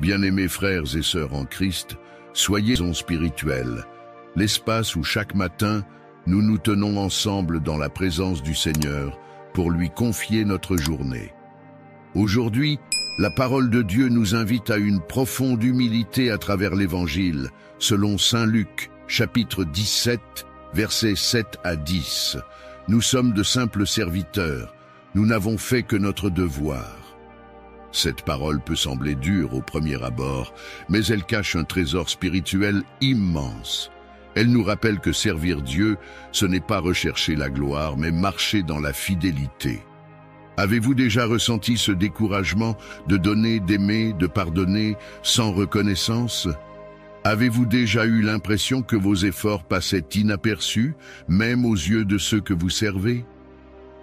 Bien-aimés frères et sœurs en Christ, soyez spirituels, l'espace où chaque matin, nous nous tenons ensemble dans la présence du Seigneur pour lui confier notre journée. Aujourd'hui, la parole de Dieu nous invite à une profonde humilité à travers l'Évangile, selon Saint Luc, chapitre 17, versets 7 à 10. Nous sommes de simples serviteurs, nous n'avons fait que notre devoir. Cette parole peut sembler dure au premier abord, mais elle cache un trésor spirituel immense. Elle nous rappelle que servir Dieu, ce n'est pas rechercher la gloire, mais marcher dans la fidélité. Avez-vous déjà ressenti ce découragement de donner, d'aimer, de pardonner sans reconnaissance? Avez-vous déjà eu l'impression que vos efforts passaient inaperçus, même aux yeux de ceux que vous servez?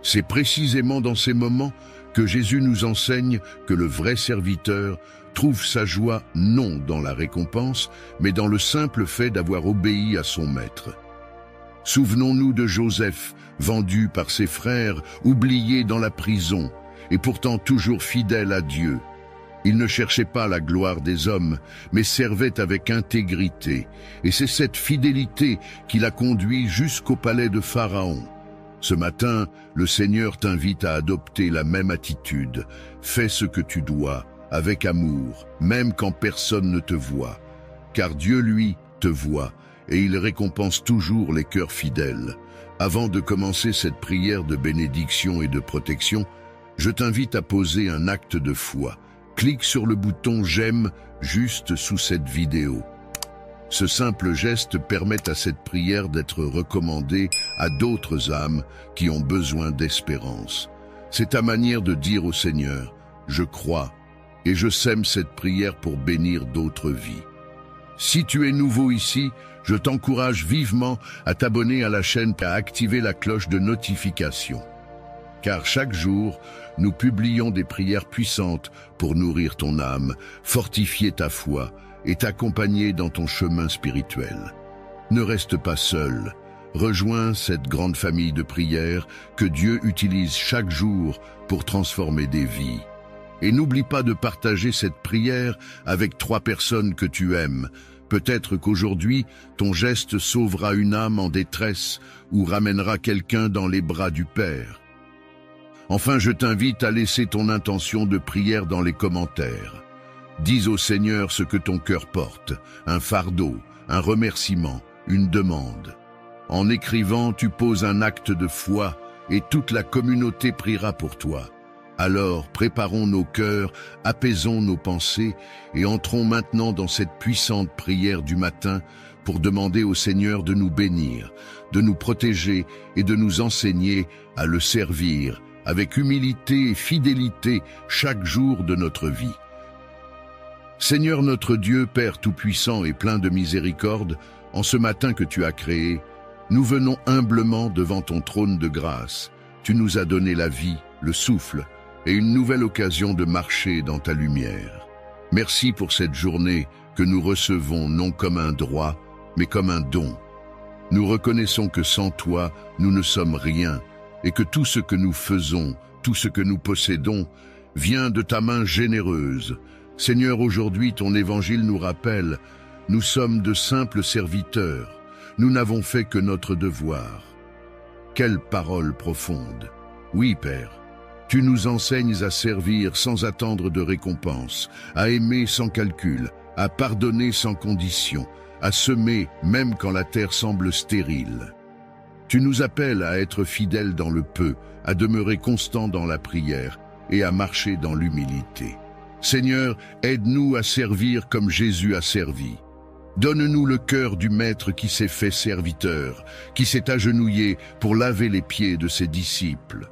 C'est précisément dans ces moments que Jésus nous enseigne que le vrai serviteur trouve sa joie non dans la récompense, mais dans le simple fait d'avoir obéi à son maître. Souvenons-nous de Joseph, vendu par ses frères, oublié dans la prison, et pourtant toujours fidèle à Dieu. Il ne cherchait pas la gloire des hommes, mais servait avec intégrité, et c'est cette fidélité qui l'a conduit jusqu'au palais de Pharaon. Ce matin, le Seigneur t'invite à adopter la même attitude. Fais ce que tu dois, avec amour, même quand personne ne te voit. Car Dieu, lui, te voit, et il récompense toujours les cœurs fidèles. Avant de commencer cette prière de bénédiction et de protection, je t'invite à poser un acte de foi. Clique sur le bouton « J'aime » juste sous cette vidéo. Ce simple geste permet à cette prière d'être recommandée à d'autres âmes qui ont besoin d'espérance. C'est ta manière de dire au Seigneur « Je crois » et je sème cette prière pour bénir d'autres vies. Si tu es nouveau ici, je t'encourage vivement à t'abonner à la chaîne et à activer la cloche de notification. Car chaque jour, nous publions des prières puissantes pour nourrir ton âme, fortifier ta foi et t'accompagner dans ton chemin spirituel. Ne reste pas seul. Rejoins cette grande famille de prières que Dieu utilise chaque jour pour transformer des vies. Et n'oublie pas de partager cette prière avec 3 personnes que tu aimes. Peut-être qu'aujourd'hui, ton geste sauvera une âme en détresse ou ramènera quelqu'un dans les bras du Père. Enfin, je t'invite à laisser ton intention de prière dans les commentaires. Dis au Seigneur ce que ton cœur porte, un fardeau, un remerciement, une demande. En écrivant, tu poses un acte de foi et toute la communauté priera pour toi. Alors, préparons nos cœurs, apaisons nos pensées et entrons maintenant dans cette puissante prière du matin pour demander au Seigneur de nous bénir, de nous protéger et de nous enseigner à le servir avec humilité et fidélité chaque jour de notre vie. Seigneur notre Dieu, Père tout-puissant et plein de miséricorde, en ce matin que tu as créé, nous venons humblement devant ton trône de grâce. Tu nous as donné la vie, le souffle et une nouvelle occasion de marcher dans ta lumière. Merci pour cette journée que nous recevons non comme un droit, mais comme un don. Nous reconnaissons que sans toi, nous ne sommes rien et que tout ce que nous faisons, tout ce que nous possédons, vient de ta main généreuse. Seigneur, aujourd'hui, ton évangile nous rappelle, nous sommes de simples serviteurs, nous n'avons fait que notre devoir. Quelle parole profonde! Oui, Père, tu nous enseignes à servir sans attendre de récompense, à aimer sans calcul, à pardonner sans condition, à semer même quand la terre semble stérile. Tu nous appelles à être fidèles dans le peu, à demeurer constants dans la prière et à marcher dans l'humilité. Seigneur, aide-nous à servir comme Jésus a servi. Donne-nous le cœur du Maître qui s'est fait serviteur, qui s'est agenouillé pour laver les pieds de ses disciples.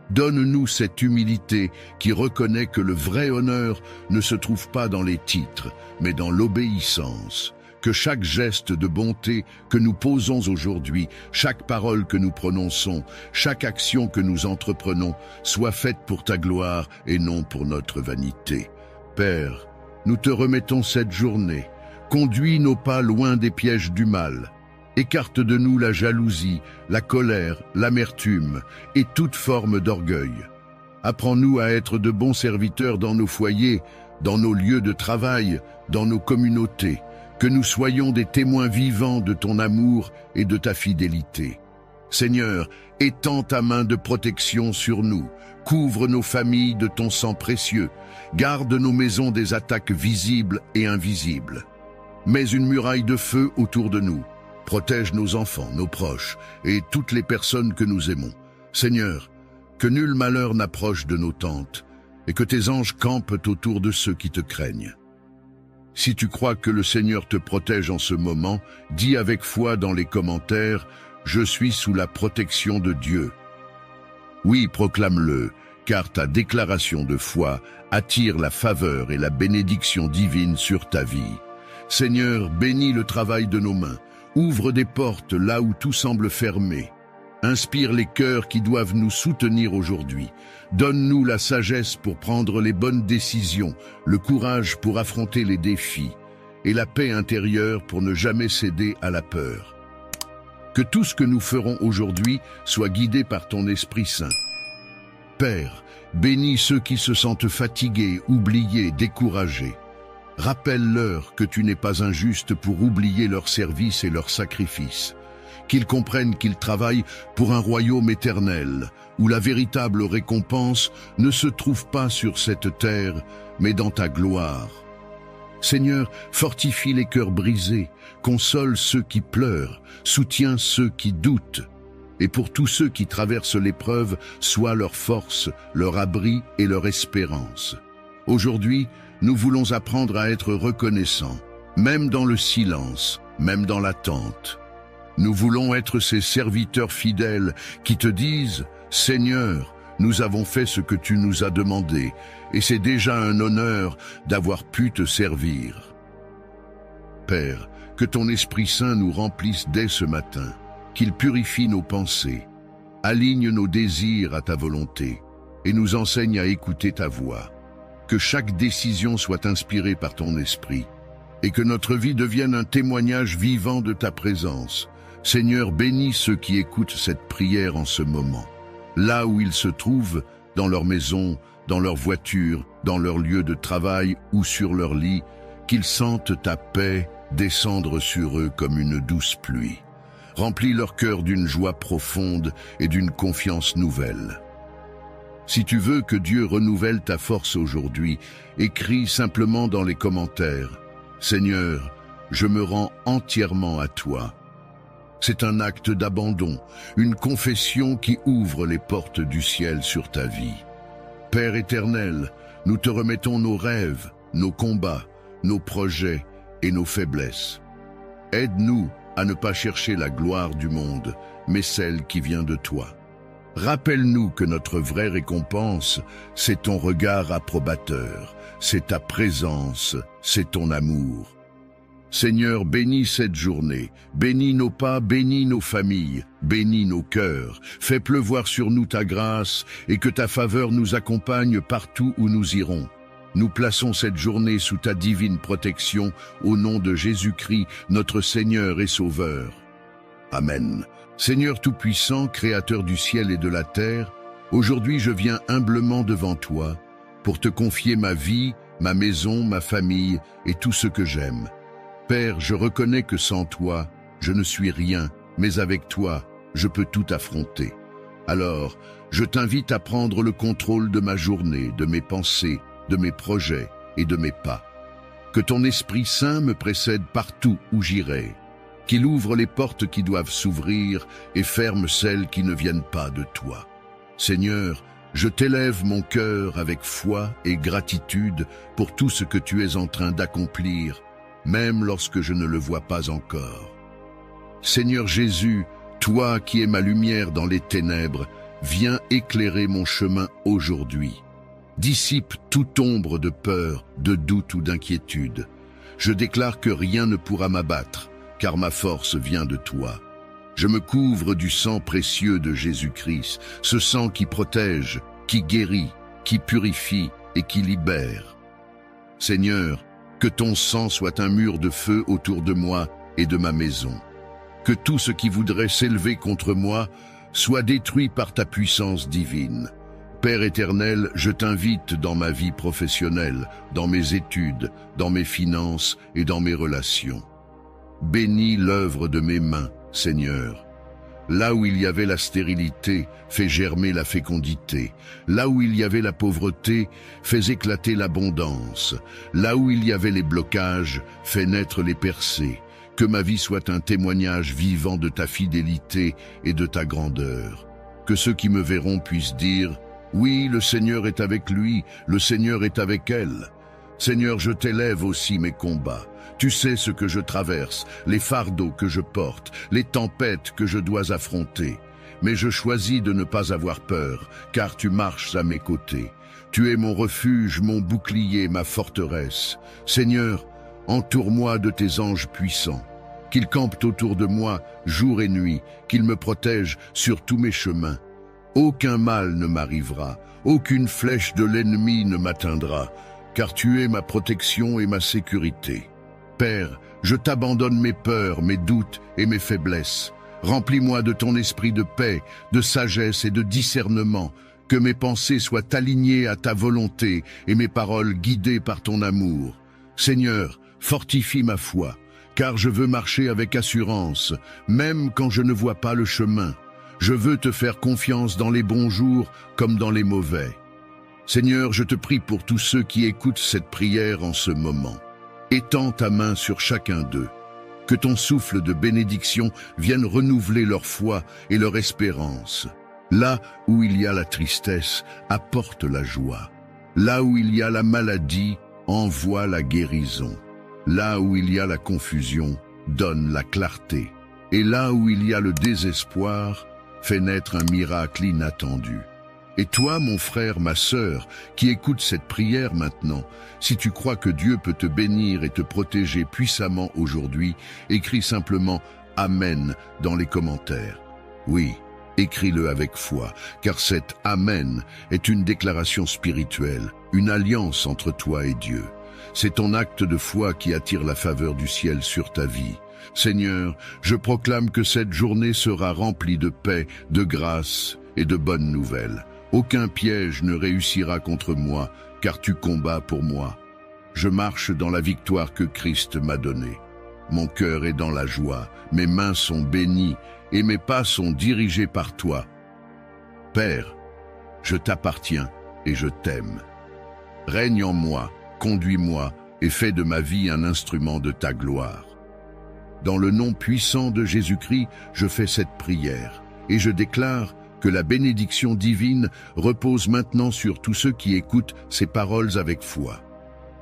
Donne-nous cette humilité qui reconnaît que le vrai honneur ne se trouve pas dans les titres, mais dans l'obéissance. Que chaque geste de bonté que nous posons aujourd'hui, chaque parole que nous prononçons, chaque action que nous entreprenons, soit faite pour ta gloire et non pour notre vanité. Père, nous te remettons cette journée. Conduis nos pas loin des pièges du mal. Écarte de nous la jalousie, la colère, l'amertume et toute forme d'orgueil. Apprends-nous à être de bons serviteurs dans nos foyers, dans nos lieux de travail, dans nos communautés, que nous soyons des témoins vivants de ton amour et de ta fidélité. Seigneur, étends ta main de protection sur nous, couvre nos familles de ton sang précieux, garde nos maisons des attaques visibles et invisibles. Mets une muraille de feu autour de nous, protège nos enfants, nos proches et toutes les personnes que nous aimons. Seigneur, que nul malheur n'approche de nos tentes et que tes anges campent autour de ceux qui te craignent. Si tu crois que le Seigneur te protège en ce moment, dis avec foi dans les commentaires « Je suis sous la protection de Dieu ». Oui, proclame-le, car ta déclaration de foi attire la faveur et la bénédiction divine sur ta vie. Seigneur, bénis le travail de nos mains, ouvre des portes là où tout semble fermé. Inspire les cœurs qui doivent nous soutenir aujourd'hui. Donne-nous la sagesse pour prendre les bonnes décisions, le courage pour affronter les défis et la paix intérieure pour ne jamais céder à la peur. Que tout ce que nous ferons aujourd'hui soit guidé par ton Esprit Saint. Père, bénis ceux qui se sentent fatigués, oubliés, découragés. Rappelle-leur que tu n'es pas injuste pour oublier leur service et leur sacrifice. Qu'ils comprennent qu'ils travaillent pour un royaume éternel, où la véritable récompense ne se trouve pas sur cette terre, mais dans ta gloire. Seigneur, fortifie les cœurs brisés, console ceux qui pleurent, soutiens ceux qui doutent. Et pour tous ceux qui traversent l'épreuve, sois leur force, leur abri et leur espérance. Aujourd'hui, nous voulons apprendre à être reconnaissants, même dans le silence, même dans l'attente. Nous voulons être ces serviteurs fidèles qui te disent « Seigneur, nous avons fait ce que tu nous as demandé, et c'est déjà un honneur d'avoir pu te servir. » Père, que ton Esprit Saint nous remplisse dès ce matin, qu'il purifie nos pensées, aligne nos désirs à ta volonté, et nous enseigne à écouter ta voix. Que chaque décision soit inspirée par ton Esprit, et que notre vie devienne un témoignage vivant de ta présence. Seigneur, bénis ceux qui écoutent cette prière en ce moment, là où ils se trouvent, dans leur maison, dans leur voiture, dans leur lieu de travail ou sur leur lit, qu'ils sentent ta paix descendre sur eux comme une douce pluie. Remplis leur cœur d'une joie profonde et d'une confiance nouvelle. Si tu veux que Dieu renouvelle ta force aujourd'hui, écris simplement dans les commentaires « Seigneur, je me rends entièrement à toi ». C'est un acte d'abandon, une confession qui ouvre les portes du ciel sur ta vie. Père éternel, nous te remettons nos rêves, nos combats, nos projets et nos faiblesses. Aide-nous à ne pas chercher la gloire du monde, mais celle qui vient de toi. Rappelle-nous que notre vraie récompense, c'est ton regard approbateur, c'est ta présence, c'est ton amour. Seigneur, bénis cette journée, bénis nos pas, bénis nos familles, bénis nos cœurs, fais pleuvoir sur nous ta grâce et que ta faveur nous accompagne partout où nous irons. Nous plaçons cette journée sous ta divine protection au nom de Jésus-Christ, notre Seigneur et Sauveur. Amen. Seigneur Tout-Puissant, Créateur du ciel et de la terre, aujourd'hui je viens humblement devant toi pour te confier ma vie, ma maison, ma famille et tout ce que j'aime. Père, je reconnais que sans toi, je ne suis rien, mais avec toi, je peux tout affronter. Alors, je t'invite à prendre le contrôle de ma journée, de mes pensées, de mes projets et de mes pas. Que ton Esprit Saint me précède partout où j'irai, qu'il ouvre les portes qui doivent s'ouvrir et ferme celles qui ne viennent pas de toi. Seigneur, je t'élève mon cœur avec foi et gratitude pour tout ce que tu es en train d'accomplir, même lorsque je ne le vois pas encore. Seigneur Jésus, toi qui es ma lumière dans les ténèbres, viens éclairer mon chemin aujourd'hui. Dissipe toute ombre de peur, de doute ou d'inquiétude. Je déclare que rien ne pourra m'abattre, car ma force vient de toi. Je me couvre du sang précieux de Jésus-Christ, ce sang qui protège, qui guérit, qui purifie et qui libère. Seigneur, que ton sang soit un mur de feu autour de moi et de ma maison. Que tout ce qui voudrait s'élever contre moi soit détruit par ta puissance divine. Père éternel, je t'invite dans ma vie professionnelle, dans mes études, dans mes finances et dans mes relations. Bénis l'œuvre de mes mains, Seigneur. Là où il y avait la stérilité, fais germer la fécondité. Là où il y avait la pauvreté, fais éclater l'abondance. Là où il y avait les blocages, fais naître les percées. Que ma vie soit un témoignage vivant de ta fidélité et de ta grandeur. Que ceux qui me verront puissent dire « Oui, le Seigneur est avec lui, le Seigneur est avec elle ». Seigneur, je t'élève aussi mes combats. Tu sais ce que je traverse, les fardeaux que je porte, les tempêtes que je dois affronter. Mais je choisis de ne pas avoir peur, car tu marches à mes côtés. Tu es mon refuge, mon bouclier, ma forteresse. Seigneur, entoure-moi de tes anges puissants. Qu'ils campent autour de moi jour et nuit, qu'ils me protègent sur tous mes chemins. Aucun mal ne m'arrivera, aucune flèche de l'ennemi ne m'atteindra, car tu es ma protection et ma sécurité. Père, je t'abandonne mes peurs, mes doutes et mes faiblesses. Remplis-moi de ton esprit de paix, de sagesse et de discernement, que mes pensées soient alignées à ta volonté et mes paroles guidées par ton amour. Seigneur, fortifie ma foi, car je veux marcher avec assurance, même quand je ne vois pas le chemin. Je veux te faire confiance dans les bons jours comme dans les mauvais. Seigneur, je te prie pour tous ceux qui écoutent cette prière en ce moment. Étends ta main sur chacun d'eux. Que ton souffle de bénédiction vienne renouveler leur foi et leur espérance. Là où il y a la tristesse, apporte la joie. Là où il y a la maladie, envoie la guérison. Là où il y a la confusion, donne la clarté. Et là où il y a le désespoir, fais naître un miracle inattendu. Et toi, mon frère, ma sœur, qui écoute cette prière maintenant, si tu crois que Dieu peut te bénir et te protéger puissamment aujourd'hui, écris simplement « Amen » dans les commentaires. Oui, écris-le avec foi, car cet « Amen » est une déclaration spirituelle, une alliance entre toi et Dieu. C'est ton acte de foi qui attire la faveur du ciel sur ta vie. Seigneur, je proclame que cette journée sera remplie de paix, de grâce et de bonnes nouvelles. Aucun piège ne réussira contre moi, car tu combats pour moi. Je marche dans la victoire que Christ m'a donnée. Mon cœur est dans la joie, mes mains sont bénies et mes pas sont dirigés par toi. Père, je t'appartiens et je t'aime. Règne en moi, conduis-moi et fais de ma vie un instrument de ta gloire. Dans le nom puissant de Jésus-Christ, je fais cette prière et je déclare que la bénédiction divine repose maintenant sur tous ceux qui écoutent ces paroles avec foi.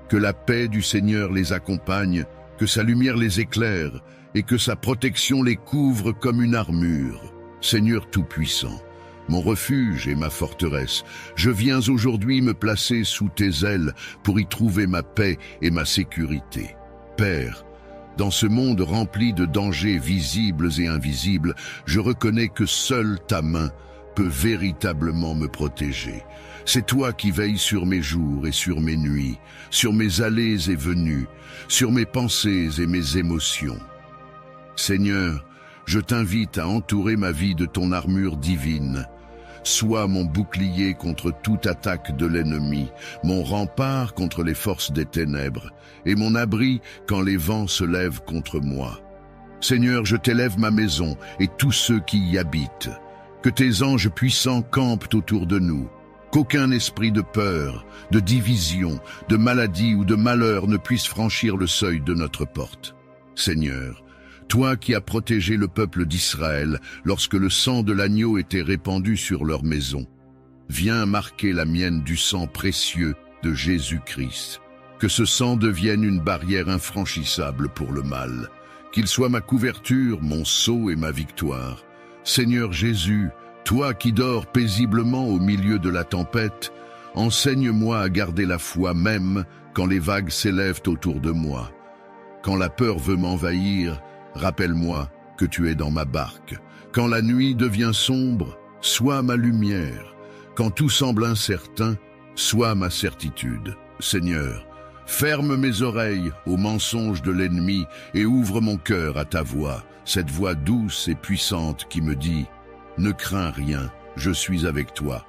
Que la paix du Seigneur les accompagne, que sa lumière les éclaire et que sa protection les couvre comme une armure. Seigneur Tout-Puissant, mon refuge et ma forteresse, je viens aujourd'hui me placer sous tes ailes pour y trouver ma paix et ma sécurité. Père, dans ce monde rempli de dangers visibles et invisibles, je reconnais que seule ta main peut véritablement me protéger. C'est toi qui veilles sur mes jours et sur mes nuits, sur mes allées et venues, sur mes pensées et mes émotions. Seigneur, je t'invite à entourer ma vie de ton armure divine. Sois mon bouclier contre toute attaque de l'ennemi, mon rempart contre les forces des ténèbres, et mon abri quand les vents se lèvent contre moi. Seigneur, je t'élève ma maison et tous ceux qui y habitent. Que tes anges puissants campent autour de nous. Qu'aucun esprit de peur, de division, de maladie ou de malheur ne puisse franchir le seuil de notre porte. Seigneur, toi qui as protégé le peuple d'Israël lorsque le sang de l'agneau était répandu sur leur maison, viens marquer la mienne du sang précieux de Jésus-Christ. Que ce sang devienne une barrière infranchissable pour le mal. Qu'il soit ma couverture, mon sceau et ma victoire. Seigneur Jésus, toi qui dors paisiblement au milieu de la tempête, enseigne-moi à garder la foi même quand les vagues s'élèvent autour de moi. Quand la peur veut m'envahir, rappelle-moi que tu es dans ma barque. Quand la nuit devient sombre, sois ma lumière. Quand tout semble incertain, sois ma certitude. Seigneur, ferme mes oreilles aux mensonges de l'ennemi et ouvre mon cœur à ta voix, cette voix douce et puissante qui me dit « Ne crains rien, je suis avec toi ».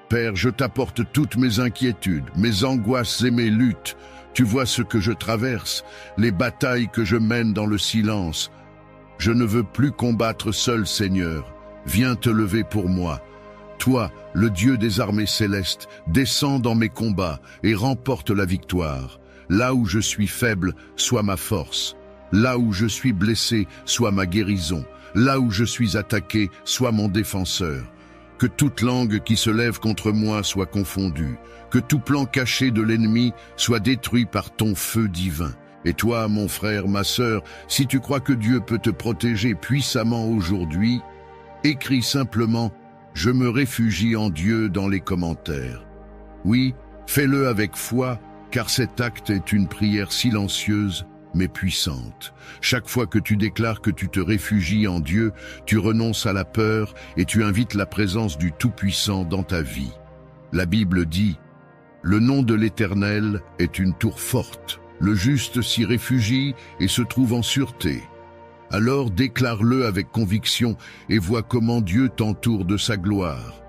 Père, je t'apporte toutes mes inquiétudes, mes angoisses et mes luttes. Tu vois ce que je traverse, les batailles que je mène dans le silence. Je ne veux plus combattre seul, Seigneur. Viens te lever pour moi. Toi, le Dieu des armées célestes, descends dans mes combats et remporte la victoire. Là où je suis faible, sois ma force. Là où je suis blessé, sois ma guérison. Là où je suis attaqué, sois mon défenseur. Que toute langue qui se lève contre moi soit confondue. Que tout plan caché de l'ennemi soit détruit par ton feu divin. Et toi, mon frère, ma sœur, si tu crois que Dieu peut te protéger puissamment aujourd'hui, écris simplement « Je me réfugie en Dieu » dans les commentaires. Oui, fais-le avec foi, car cet acte est une prière silencieuse mais puissante. Chaque fois que tu déclares que tu te réfugies en Dieu, tu renonces à la peur et tu invites la présence du Tout-Puissant dans ta vie. La Bible dit « Le nom de l'Éternel est une tour forte. Le juste s'y réfugie et se trouve en sûreté. » Alors déclare-le avec conviction et vois comment Dieu t'entoure de sa gloire.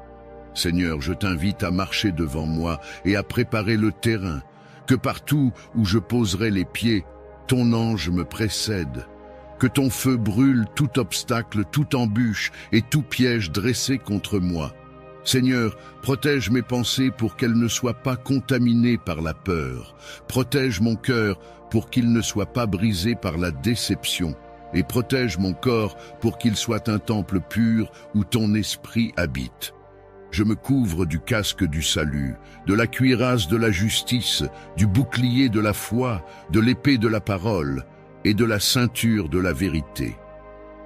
Seigneur, je t'invite à marcher devant moi et à préparer le terrain, que partout où je poserai les pieds, ton ange me précède. Que ton feu brûle tout obstacle, toute embûche et tout piège dressé contre moi. Seigneur, protège mes pensées pour qu'elles ne soient pas contaminées par la peur. Protège mon cœur pour qu'il ne soit pas brisé par la déception. Et protège mon corps pour qu'il soit un temple pur où ton esprit habite. Je me couvre du casque du salut, de la cuirasse de la justice, du bouclier de la foi, de l'épée de la parole et de la ceinture de la vérité.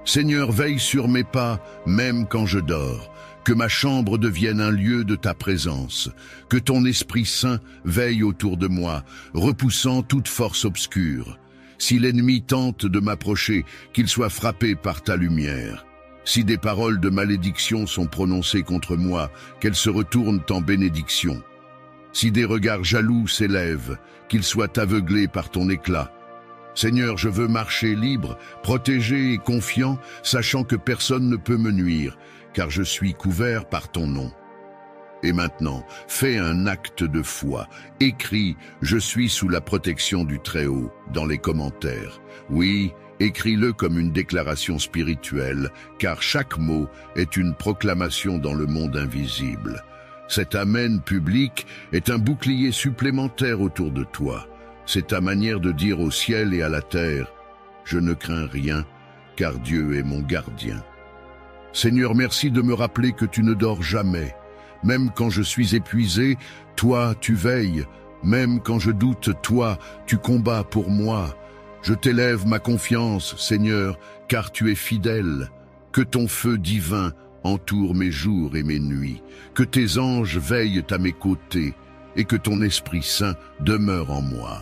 Seigneur, veille sur mes pas, même quand je dors. Que ma chambre devienne un lieu de ta présence. Que ton Esprit Saint veille autour de moi, repoussant toute force obscure. Si l'ennemi tente de m'approcher, qu'il soit frappé par ta lumière. Si des paroles de malédiction sont prononcées contre moi, qu'elles se retournent en bénédiction. Si des regards jaloux s'élèvent, qu'ils soient aveuglés par ton éclat. Seigneur, je veux marcher libre, protégé et confiant, sachant que personne ne peut me nuire, car je suis couvert par ton nom. Et maintenant, fais un acte de foi. Écris « Je suis sous la protection du Très-Haut » dans les commentaires. Oui, écris-le comme une déclaration spirituelle, car chaque mot est une proclamation dans le monde invisible. Cet Amen public est un bouclier supplémentaire autour de toi. C'est ta manière de dire au ciel et à la terre « Je ne crains rien, car Dieu est mon gardien ». Seigneur, merci de me rappeler que tu ne dors jamais. Même quand je suis épuisé, toi, tu veilles. Même quand je doute, toi, tu combats pour moi. Je t'élève ma confiance, Seigneur, car tu es fidèle. Que ton feu divin entoure mes jours et mes nuits. Que tes anges veillent à mes côtés et que ton Esprit Saint demeure en moi.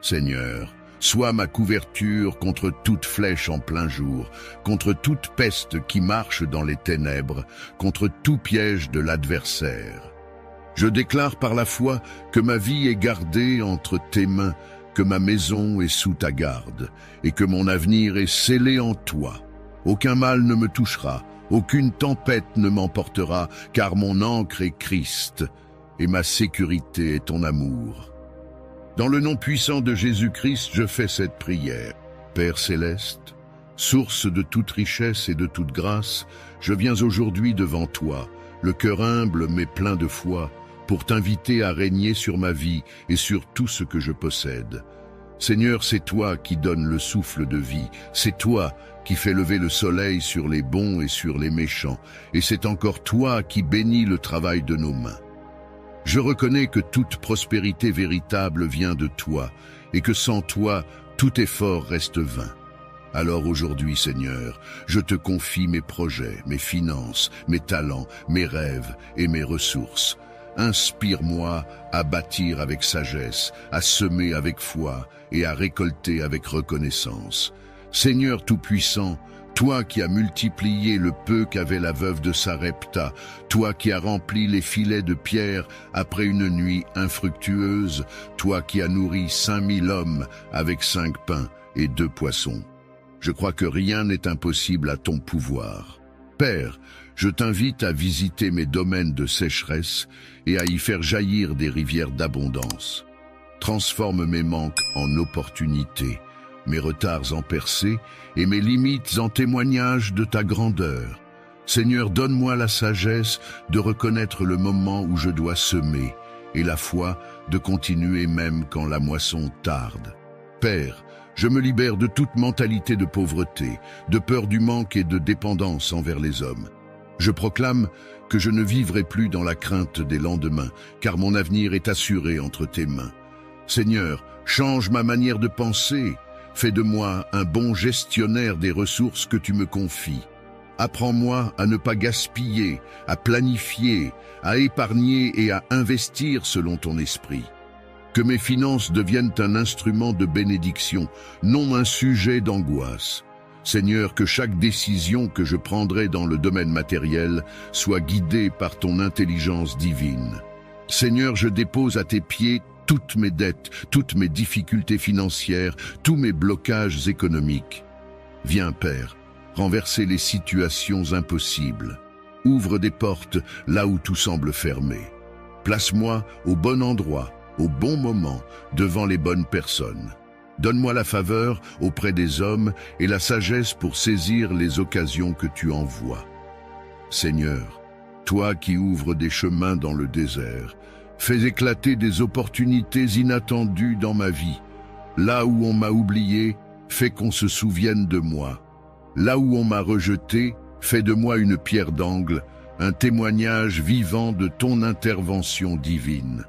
Seigneur, sois ma couverture contre toute flèche en plein jour, contre toute peste qui marche dans les ténèbres, contre tout piège de l'adversaire. Je déclare par la foi que ma vie est gardée entre tes mains, que ma maison est sous ta garde, et que mon avenir est scellé en toi. Aucun mal ne me touchera, aucune tempête ne m'emportera, car mon ancre est Christ, et ma sécurité est ton amour. Dans le nom puissant de Jésus-Christ, je fais cette prière. Père céleste, source de toute richesse et de toute grâce, je viens aujourd'hui devant toi, le cœur humble mais plein de foi, pour t'inviter à régner sur ma vie et sur tout ce que je possède. Seigneur, c'est toi qui donnes le souffle de vie, c'est toi qui fais lever le soleil sur les bons et sur les méchants, et c'est encore toi qui bénis le travail de nos mains. Je reconnais que toute prospérité véritable vient de toi, et que sans toi, tout effort reste vain. Alors aujourd'hui, Seigneur, je te confie mes projets, mes finances, mes talents, mes rêves et mes ressources. Inspire-moi à bâtir avec sagesse, à semer avec foi et à récolter avec reconnaissance. Seigneur Tout-Puissant, toi qui as multiplié le peu qu'avait la veuve de Sarepta, toi qui as rempli les filets de pierre après une nuit infructueuse, toi qui as nourri 5000 hommes avec 5 pains et 2 poissons. Je crois que rien n'est impossible à ton pouvoir. Père, Je t'invite à visiter mes domaines de sécheresse et à y faire jaillir des rivières d'abondance. Transforme mes manques en opportunités, mes retards en percées et mes limites en témoignages de ta grandeur. Seigneur, donne-moi la sagesse de reconnaître le moment où je dois semer et la foi de continuer même quand la moisson tarde. Père, je me libère de toute mentalité de pauvreté, de peur du manque et de dépendance envers les hommes. Je proclame que je ne vivrai plus dans la crainte des lendemains, car mon avenir est assuré entre tes mains. Seigneur, change ma manière de penser, fais de moi un bon gestionnaire des ressources que tu me confies. Apprends-moi à ne pas gaspiller, à planifier, à épargner et à investir selon ton esprit. Que mes finances deviennent un instrument de bénédiction, non un sujet d'angoisse. Seigneur, que chaque décision que je prendrai dans le domaine matériel soit guidée par ton intelligence divine. Seigneur, je dépose à tes pieds toutes mes dettes, toutes mes difficultés financières, tous mes blocages économiques. Viens, Père, renverser les situations impossibles. Ouvre des portes là où tout semble fermé. Place-moi au bon endroit, au bon moment, devant les bonnes personnes. Donne-moi la faveur auprès des hommes et la sagesse pour saisir les occasions que tu envoies. Seigneur, toi qui ouvres des chemins dans le désert, fais éclater des opportunités inattendues dans ma vie. Là où on m'a oublié, fais qu'on se souvienne de moi. Là où on m'a rejeté, fais de moi une pierre d'angle, un témoignage vivant de ton intervention divine.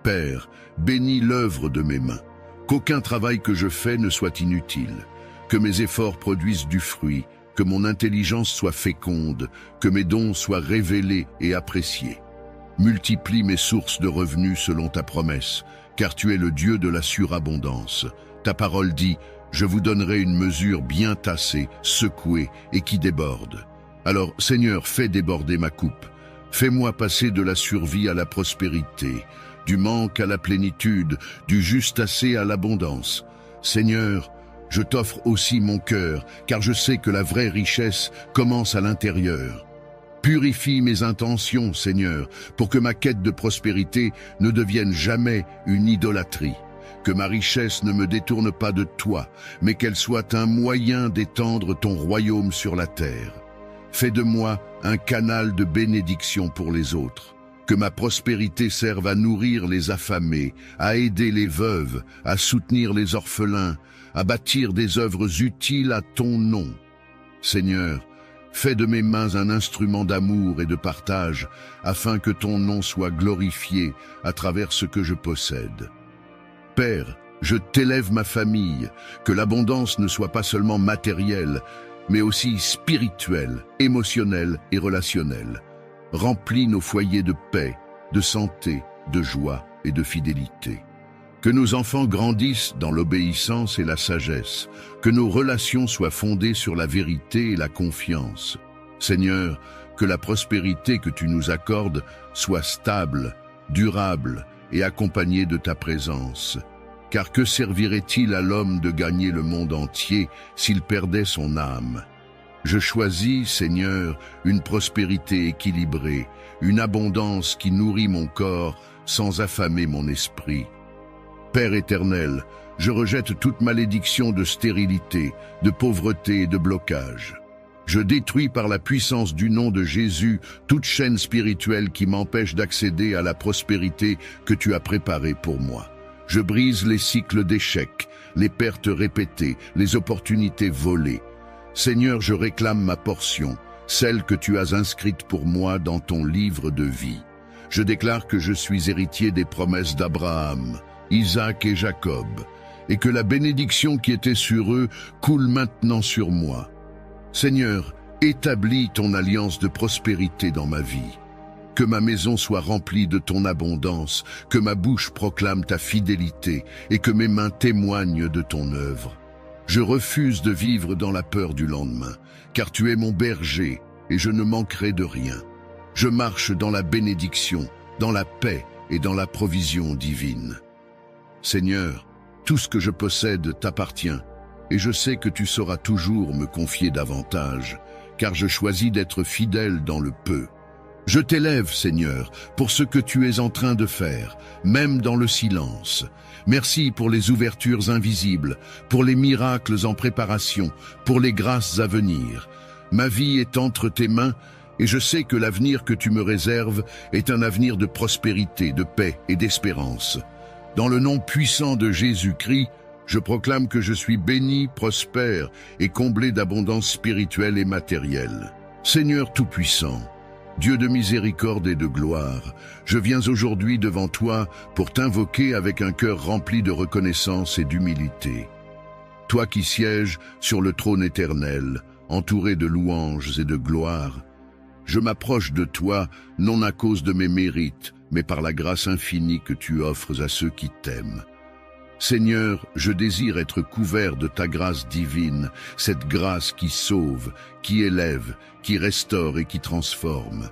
Père, bénis l'œuvre de mes mains. Qu'aucun travail que je fais ne soit inutile, que mes efforts produisent du fruit, que mon intelligence soit féconde, que mes dons soient révélés et appréciés. Multiplie mes sources de revenus selon ta promesse, car tu es le Dieu de la surabondance. Ta parole dit, je vous donnerai une mesure bien tassée, secouée et qui déborde. Alors, Seigneur, fais déborder ma coupe. Fais-moi passer de la survie à la prospérité, du manque à la plénitude, du juste assez à l'abondance. Seigneur, je t'offre aussi mon cœur, car je sais que la vraie richesse commence à l'intérieur. Purifie mes intentions, Seigneur, pour que ma quête de prospérité ne devienne jamais une idolâtrie. Que ma richesse ne me détourne pas de toi, mais qu'elle soit un moyen d'étendre ton royaume sur la terre. Fais de moi un canal de bénédiction pour les autres. Que ma prospérité serve à nourrir les affamés, à aider les veuves, à soutenir les orphelins, à bâtir des œuvres utiles à ton nom. Seigneur, fais de mes mains un instrument d'amour et de partage, afin que ton nom soit glorifié à travers ce que je possède. Père, je t'élève ma famille, que l'abondance ne soit pas seulement matérielle, mais aussi spirituelle, émotionnelle et relationnelle. Remplis nos foyers de paix, de santé, de joie et de fidélité. Que nos enfants grandissent dans l'obéissance et la sagesse, que nos relations soient fondées sur la vérité et la confiance. Seigneur, que la prospérité que tu nous accordes soit stable, durable et accompagnée de ta présence. Car que servirait-il à l'homme de gagner le monde entier s'il perdait son âme ? Je choisis, Seigneur, une prospérité équilibrée, une abondance qui nourrit mon corps sans affamer mon esprit. Père éternel, je rejette toute malédiction de stérilité, de pauvreté et de blocage. Je détruis par la puissance du nom de Jésus toute chaîne spirituelle qui m'empêche d'accéder à la prospérité que tu as préparée pour moi. Je brise les cycles d'échecs, les pertes répétées, les opportunités volées. Seigneur, je réclame ma portion, celle que tu as inscrite pour moi dans ton livre de vie. Je déclare que je suis héritier des promesses d'Abraham, Isaac et Jacob, et que la bénédiction qui était sur eux coule maintenant sur moi. Seigneur, établis ton alliance de prospérité dans ma vie. Que ma maison soit remplie de ton abondance, que ma bouche proclame ta fidélité et que mes mains témoignent de ton œuvre. Je refuse de vivre dans la peur du lendemain, car tu es mon berger et je ne manquerai de rien. Je marche dans la bénédiction, dans la paix et dans la provision divine. Seigneur, tout ce que je possède t'appartient, et je sais que tu sauras toujours me confier davantage, car je choisis d'être fidèle dans le peu. Je t'élève, Seigneur, pour ce que tu es en train de faire, même dans le silence. Merci pour les ouvertures invisibles, pour les miracles en préparation, pour les grâces à venir. Ma vie est entre tes mains, et je sais que l'avenir que tu me réserves est un avenir de prospérité, de paix et d'espérance. Dans le nom puissant de Jésus-Christ, je proclame que je suis béni, prospère et comblé d'abondance spirituelle et matérielle. Seigneur Tout-Puissant, Dieu de miséricorde et de gloire, je viens aujourd'hui devant toi pour t'invoquer avec un cœur rempli de reconnaissance et d'humilité. Toi qui sièges sur le trône éternel, entouré de louanges et de gloire, je m'approche de toi non à cause de mes mérites, mais par la grâce infinie que tu offres à ceux qui t'aiment. Seigneur, je désire être couvert de ta grâce divine, cette grâce qui sauve, qui élève, qui restaure et qui transforme.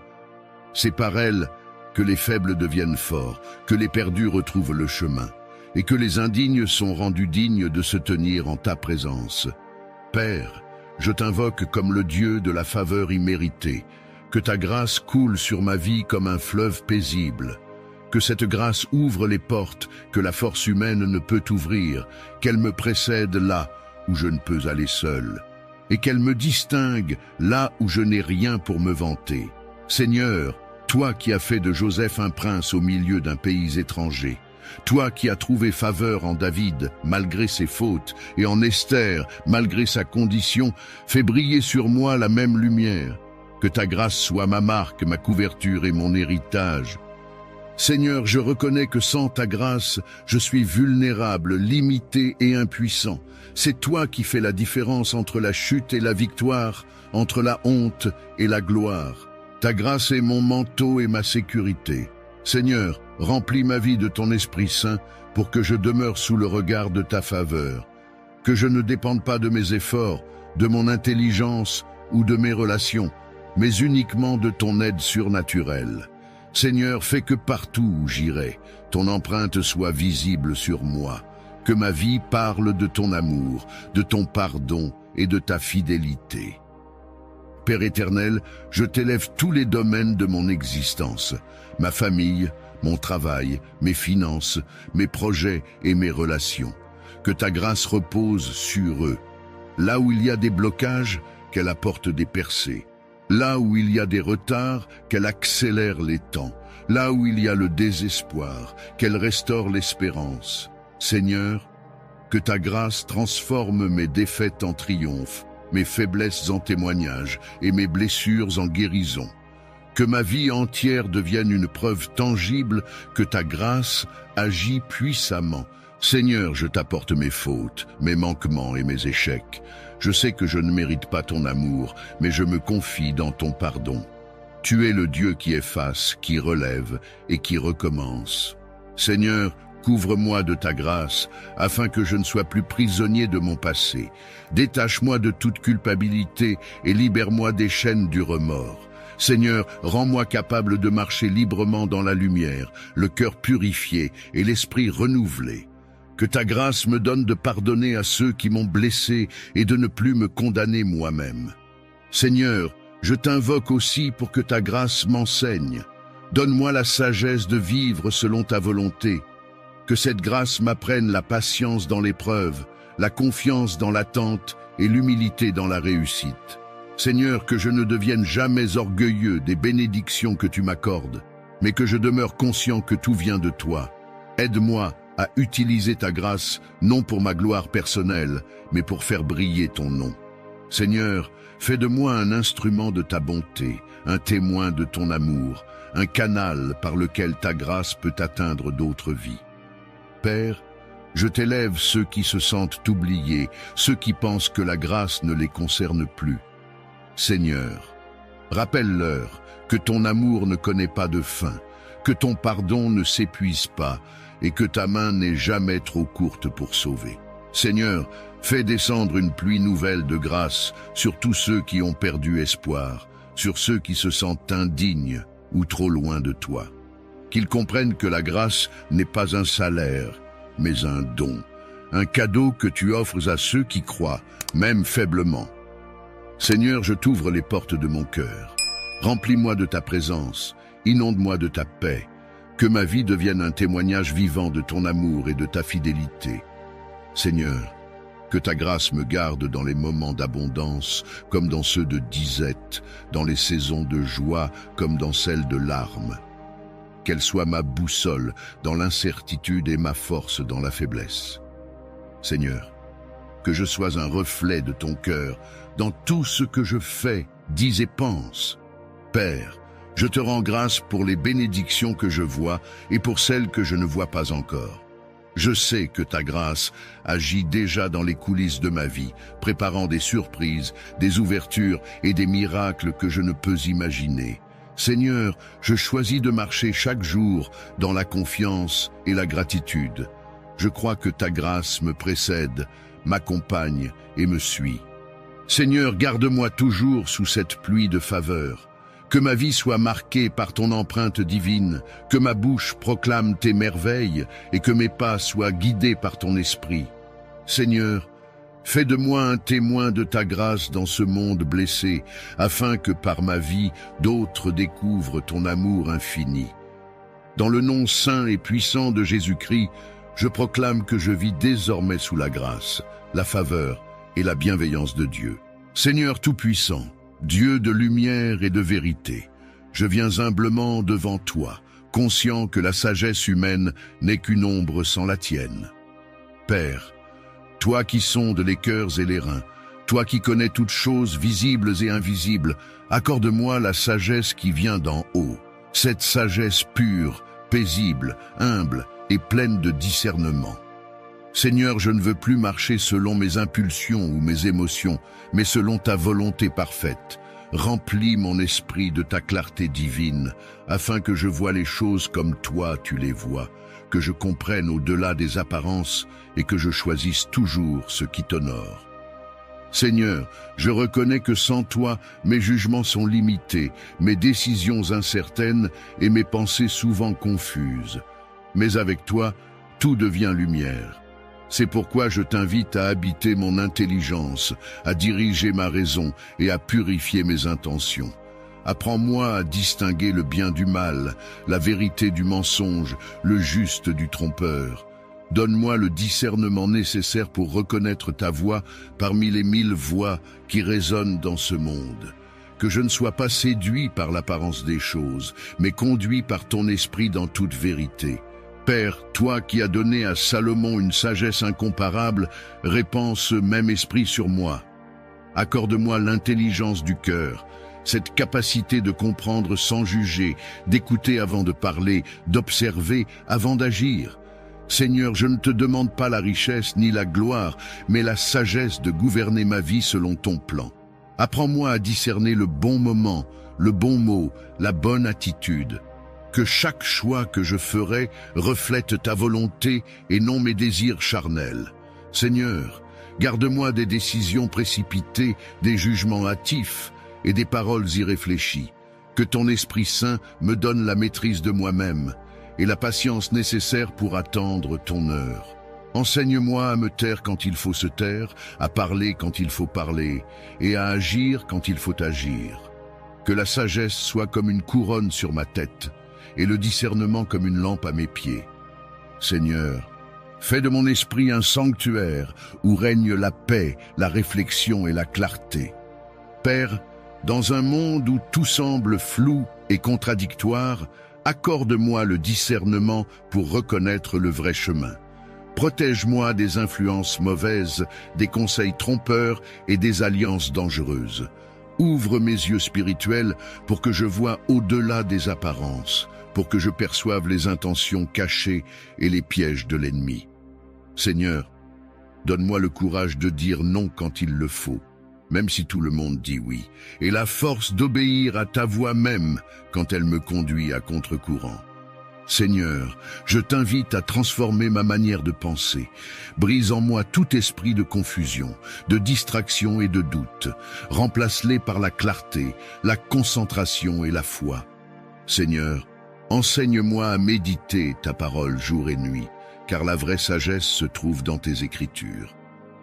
C'est par elle que les faibles deviennent forts, que les perdus retrouvent le chemin, et que les indignes sont rendus dignes de se tenir en ta présence. Père, je t'invoque comme le Dieu de la faveur imméritée, que ta grâce coule sur ma vie comme un fleuve paisible. Que cette grâce ouvre les portes que la force humaine ne peut ouvrir, qu'elle me précède là où je ne peux aller seul, et qu'elle me distingue là où je n'ai rien pour me vanter. Seigneur, toi qui as fait de Joseph un prince au milieu d'un pays étranger, toi qui as trouvé faveur en David malgré ses fautes et en Esther malgré sa condition, fais briller sur moi la même lumière. Que ta grâce soit ma marque, ma couverture et mon héritage. Seigneur, je reconnais que sans ta grâce, je suis vulnérable, limité et impuissant. C'est toi qui fais la différence entre la chute et la victoire, entre la honte et la gloire. Ta grâce est mon manteau et ma sécurité. Seigneur, remplis ma vie de ton Esprit Saint pour que je demeure sous le regard de ta faveur. Que je ne dépende pas de mes efforts, de mon intelligence ou de mes relations, mais uniquement de ton aide surnaturelle. Seigneur, fais que partout où j'irai, ton empreinte soit visible sur moi, que ma vie parle de ton amour, de ton pardon et de ta fidélité. Père éternel, je t'élève tous les domaines de mon existence, ma famille, mon travail, mes finances, mes projets et mes relations. Que ta grâce repose sur eux. Là où il y a des blocages, qu'elle apporte des percées. Là où il y a des retards, qu'elle accélère les temps. Là où il y a le désespoir, qu'elle restaure l'espérance. Seigneur, que ta grâce transforme mes défaites en triomphe, mes faiblesses en témoignages et mes blessures en guérison. Que ma vie entière devienne une preuve tangible que ta grâce agit puissamment. Seigneur, je t'apporte mes fautes, mes manquements et mes échecs. Je sais que je ne mérite pas ton amour, mais je me confie dans ton pardon. Tu es le Dieu qui efface, qui relève et qui recommence. Seigneur, couvre-moi de ta grâce, afin que je ne sois plus prisonnier de mon passé. Détache-moi de toute culpabilité et libère-moi des chaînes du remords. Seigneur, rends-moi capable de marcher librement dans la lumière, le cœur purifié et l'esprit renouvelé. Que ta grâce me donne de pardonner à ceux qui m'ont blessé et de ne plus me condamner moi-même. Seigneur, je t'invoque aussi pour que ta grâce m'enseigne. Donne-moi la sagesse de vivre selon ta volonté. Que cette grâce m'apprenne la patience dans l'épreuve, la confiance dans l'attente et l'humilité dans la réussite. Seigneur, que je ne devienne jamais orgueilleux des bénédictions que tu m'accordes, mais que je demeure conscient que tout vient de toi. Aide-moi à utiliser ta grâce, non pour ma gloire personnelle, mais pour faire briller ton nom. Seigneur, fais de moi un instrument de ta bonté, un témoin de ton amour, un canal par lequel ta grâce peut atteindre d'autres vies. Père, je t'élève ceux qui se sentent oubliés, ceux qui pensent que la grâce ne les concerne plus. Seigneur, rappelle-leur que ton amour ne connaît pas de fin, que ton pardon ne s'épuise pas et que ta main n'est jamais trop courte pour sauver. Seigneur, fais descendre une pluie nouvelle de grâce sur tous ceux qui ont perdu espoir, sur ceux qui se sentent indignes ou trop loin de toi. Qu'ils comprennent que la grâce n'est pas un salaire, mais un don, un cadeau que tu offres à ceux qui croient, même faiblement. Seigneur, je t'ouvre les portes de mon cœur. Remplis-moi de ta présence, inonde-moi de ta paix. Que ma vie devienne un témoignage vivant de ton amour et de ta fidélité. Seigneur, que ta grâce me garde dans les moments d'abondance, comme dans ceux de disette, dans les saisons de joie, comme dans celles de larmes. Qu'elle soit ma boussole dans l'incertitude et ma force dans la faiblesse. Seigneur, que je sois un reflet de ton cœur dans tout ce que je fais, dis et pense. Père, je te rends grâce pour les bénédictions que je vois et pour celles que je ne vois pas encore. Je sais que ta grâce agit déjà dans les coulisses de ma vie, préparant des surprises, des ouvertures et des miracles que je ne peux imaginer. Seigneur, je choisis de marcher chaque jour dans la confiance et la gratitude. Je crois que ta grâce me précède, m'accompagne et me suit. Seigneur, garde-moi toujours sous cette pluie de faveur. Que ma vie soit marquée par ton empreinte divine, que ma bouche proclame tes merveilles et que mes pas soient guidés par ton esprit. Seigneur, fais de moi un témoin de ta grâce dans ce monde blessé, afin que par ma vie, d'autres découvrent ton amour infini. Dans le nom saint et puissant de Jésus-Christ, je proclame que je vis désormais sous la grâce, la faveur et la bienveillance de Dieu. Seigneur Tout-Puissant, Dieu de lumière et de vérité, je viens humblement devant toi, conscient que la sagesse humaine n'est qu'une ombre sans la tienne. Père, toi qui sondes les cœurs et les reins, toi qui connais toutes choses visibles et invisibles, accorde-moi la sagesse qui vient d'en haut, cette sagesse pure, paisible, humble et pleine de discernement. Seigneur, je ne veux plus marcher selon mes impulsions ou mes émotions, mais selon ta volonté parfaite. Remplis mon esprit de ta clarté divine, afin que je voie les choses comme toi tu les vois, que je comprenne au-delà des apparences et que je choisisse toujours ce qui t'honore. Seigneur, je reconnais que sans toi, mes jugements sont limités, mes décisions incertaines et mes pensées souvent confuses. Mais avec toi, tout devient lumière. C'est pourquoi je t'invite à habiter mon intelligence, à diriger ma raison et à purifier mes intentions. Apprends-moi à distinguer le bien du mal, la vérité du mensonge, le juste du trompeur. Donne-moi le discernement nécessaire pour reconnaître ta voix parmi les 1000 voix qui résonnent dans ce monde. Que je ne sois pas séduit par l'apparence des choses, mais conduit par ton esprit dans toute vérité. Père, toi qui as donné à Salomon une sagesse incomparable, répands ce même esprit sur moi. Accorde-moi l'intelligence du cœur, cette capacité de comprendre sans juger, d'écouter avant de parler, d'observer avant d'agir. Seigneur, je ne te demande pas la richesse ni la gloire, mais la sagesse de gouverner ma vie selon ton plan. Apprends-moi à discerner le bon moment, le bon mot, la bonne attitude. Que chaque choix que je ferai reflète ta volonté et non mes désirs charnels. Seigneur, garde-moi des décisions précipitées, des jugements hâtifs et des paroles irréfléchies. Que ton Esprit Saint me donne la maîtrise de moi-même et la patience nécessaire pour attendre ton heure. Enseigne-moi à me taire quand il faut se taire, à parler quand il faut parler et à agir quand il faut agir. Que la sagesse soit comme une couronne sur ma tête et le discernement comme une lampe à mes pieds. Seigneur, fais de mon esprit un sanctuaire où règne la paix, la réflexion et la clarté. Père, dans un monde où tout semble flou et contradictoire, accorde-moi le discernement pour reconnaître le vrai chemin. Protège-moi des influences mauvaises, des conseils trompeurs et des alliances dangereuses. Ouvre mes yeux spirituels pour que je voie au-delà des apparences, pour que je perçoive les intentions cachées et les pièges de l'ennemi. Seigneur, donne-moi le courage de dire non quand il le faut, même si tout le monde dit oui, et la force d'obéir à ta voix même quand elle me conduit à contre-courant. Seigneur, je t'invite à transformer ma manière de penser. Brise en moi tout esprit de confusion, de distraction et de doute. Remplace-les par la clarté, la concentration et la foi. Seigneur, enseigne-moi à méditer ta parole jour et nuit, car la vraie sagesse se trouve dans tes Écritures.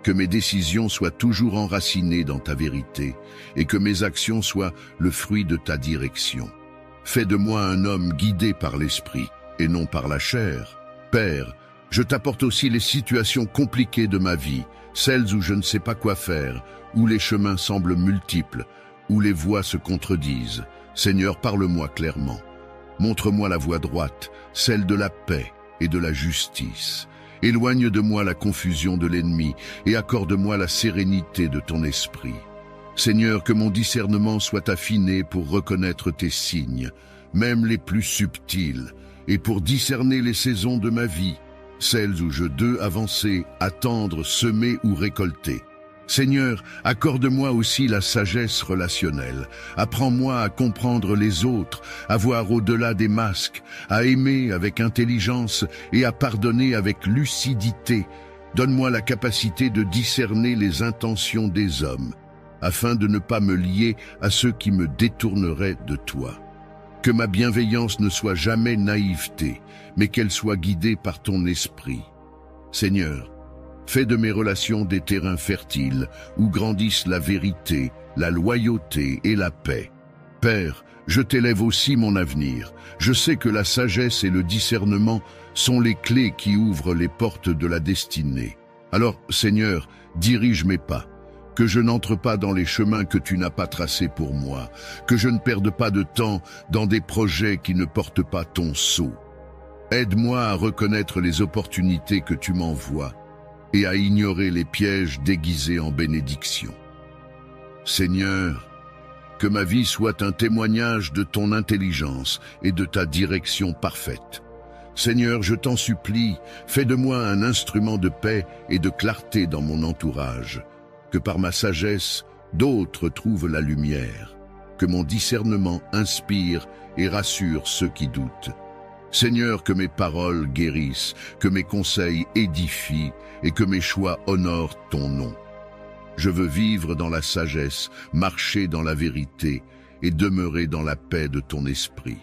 Que mes décisions soient toujours enracinées dans ta vérité et que mes actions soient le fruit de ta direction. Fais de moi un homme guidé par l'esprit et non par la chair. Père, je t'apporte aussi les situations compliquées de ma vie, celles où je ne sais pas quoi faire, où les chemins semblent multiples, où les voies se contredisent. Seigneur, parle-moi clairement. Montre-moi la voie droite, celle de la paix et de la justice. Éloigne de moi la confusion de l'ennemi et accorde-moi la sérénité de ton esprit. Seigneur, que mon discernement soit affiné pour reconnaître tes signes, même les plus subtils, et pour discerner les saisons de ma vie, celles où je dois avancer, attendre, semer ou récolter. Seigneur, accorde-moi aussi la sagesse relationnelle. Apprends-moi à comprendre les autres, à voir au-delà des masques, à aimer avec intelligence et à pardonner avec lucidité. Donne-moi la capacité de discerner les intentions des hommes, afin de ne pas me lier à ceux qui me détourneraient de toi. Que ma bienveillance ne soit jamais naïveté, mais qu'elle soit guidée par ton esprit. Seigneur, fais de mes relations des terrains fertiles où grandissent la vérité, la loyauté et la paix. Père, je t'élève aussi mon avenir. Je sais que la sagesse et le discernement sont les clés qui ouvrent les portes de la destinée. Alors, Seigneur, dirige mes pas, que je n'entre pas dans les chemins que tu n'as pas tracés pour moi, que je ne perde pas de temps dans des projets qui ne portent pas ton sceau. Aide-moi à reconnaître les opportunités que tu m'envoies et à ignorer les pièges déguisés en bénédiction. Seigneur, que ma vie soit un témoignage de ton intelligence et de ta direction parfaite. Seigneur, je t'en supplie, fais de moi un instrument de paix et de clarté dans mon entourage, que par ma sagesse, d'autres trouvent la lumière, que mon discernement inspire et rassure ceux qui doutent. Seigneur, que mes paroles guérissent, que mes conseils édifient et que mes choix honorent ton nom. Je veux vivre dans la sagesse, marcher dans la vérité et demeurer dans la paix de ton esprit.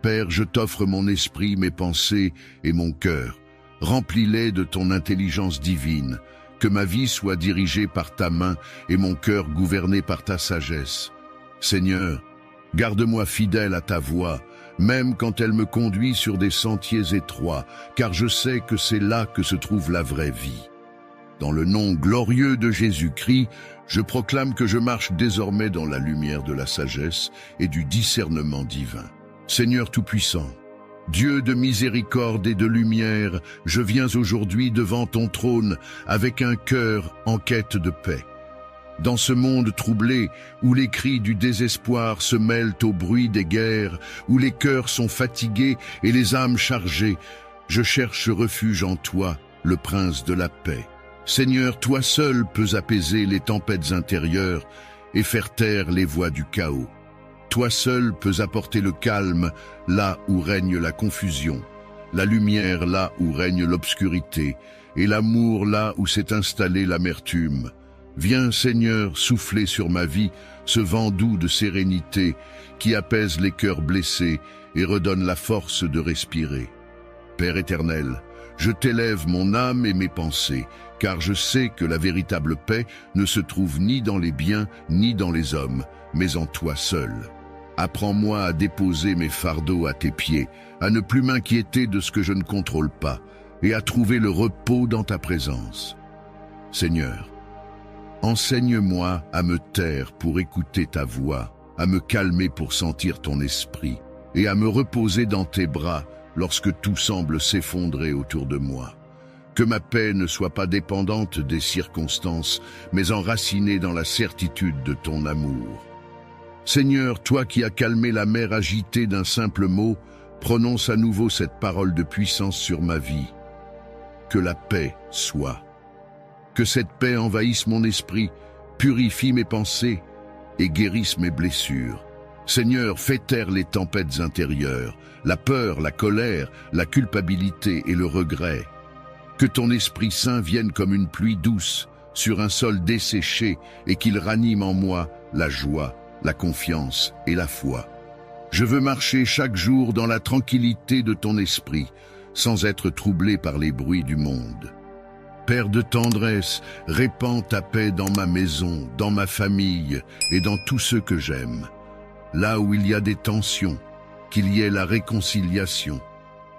Père, je t'offre mon esprit, mes pensées et mon cœur. Remplis-les de ton intelligence divine, que ma vie soit dirigée par ta main et mon cœur gouverné par ta sagesse. Seigneur, garde-moi fidèle à ta voie, même quand elle me conduit sur des sentiers étroits, car je sais que c'est là que se trouve la vraie vie. Dans le nom glorieux de Jésus-Christ, je proclame que je marche désormais dans la lumière de la sagesse et du discernement divin. Seigneur Tout-Puissant, Dieu de miséricorde et de lumière, je viens aujourd'hui devant ton trône avec un cœur en quête de paix. Dans ce monde troublé, où les cris du désespoir se mêlent au bruit des guerres, où les cœurs sont fatigués et les âmes chargées, je cherche refuge en toi, le Prince de la paix. Seigneur, toi seul peux apaiser les tempêtes intérieures et faire taire les voix du chaos. Toi seul peux apporter le calme là où règne la confusion, la lumière là où règne l'obscurité et l'amour là où s'est installée l'amertume. Viens, Seigneur, souffler sur ma vie ce vent doux de sérénité qui apaise les cœurs blessés et redonne la force de respirer. Père éternel, je t'élève mon âme et mes pensées, car je sais que la véritable paix ne se trouve ni dans les biens ni dans les hommes, mais en toi seul. Apprends-moi à déposer mes fardeaux à tes pieds, à ne plus m'inquiéter de ce que je ne contrôle pas, et à trouver le repos dans ta présence. Seigneur, enseigne-moi à me taire pour écouter ta voix, à me calmer pour sentir ton esprit, et à me reposer dans tes bras lorsque tout semble s'effondrer autour de moi. Que ma paix ne soit pas dépendante des circonstances, mais enracinée dans la certitude de ton amour. Seigneur, toi qui as calmé la mer agitée d'un simple mot, prononce à nouveau cette parole de puissance sur ma vie. Que la paix soit. Que cette paix envahisse mon esprit, purifie mes pensées et guérisse mes blessures. Seigneur, fais taire les tempêtes intérieures, la peur, la colère, la culpabilité et le regret. Que ton Esprit Saint vienne comme une pluie douce sur un sol desséché et qu'il ranime en moi la joie, la confiance et la foi. Je veux marcher chaque jour dans la tranquillité de ton esprit, sans être troublé par les bruits du monde. Père de tendresse, répands ta paix dans ma maison, dans ma famille et dans tous ceux que j'aime. Là où il y a des tensions, qu'il y ait la réconciliation.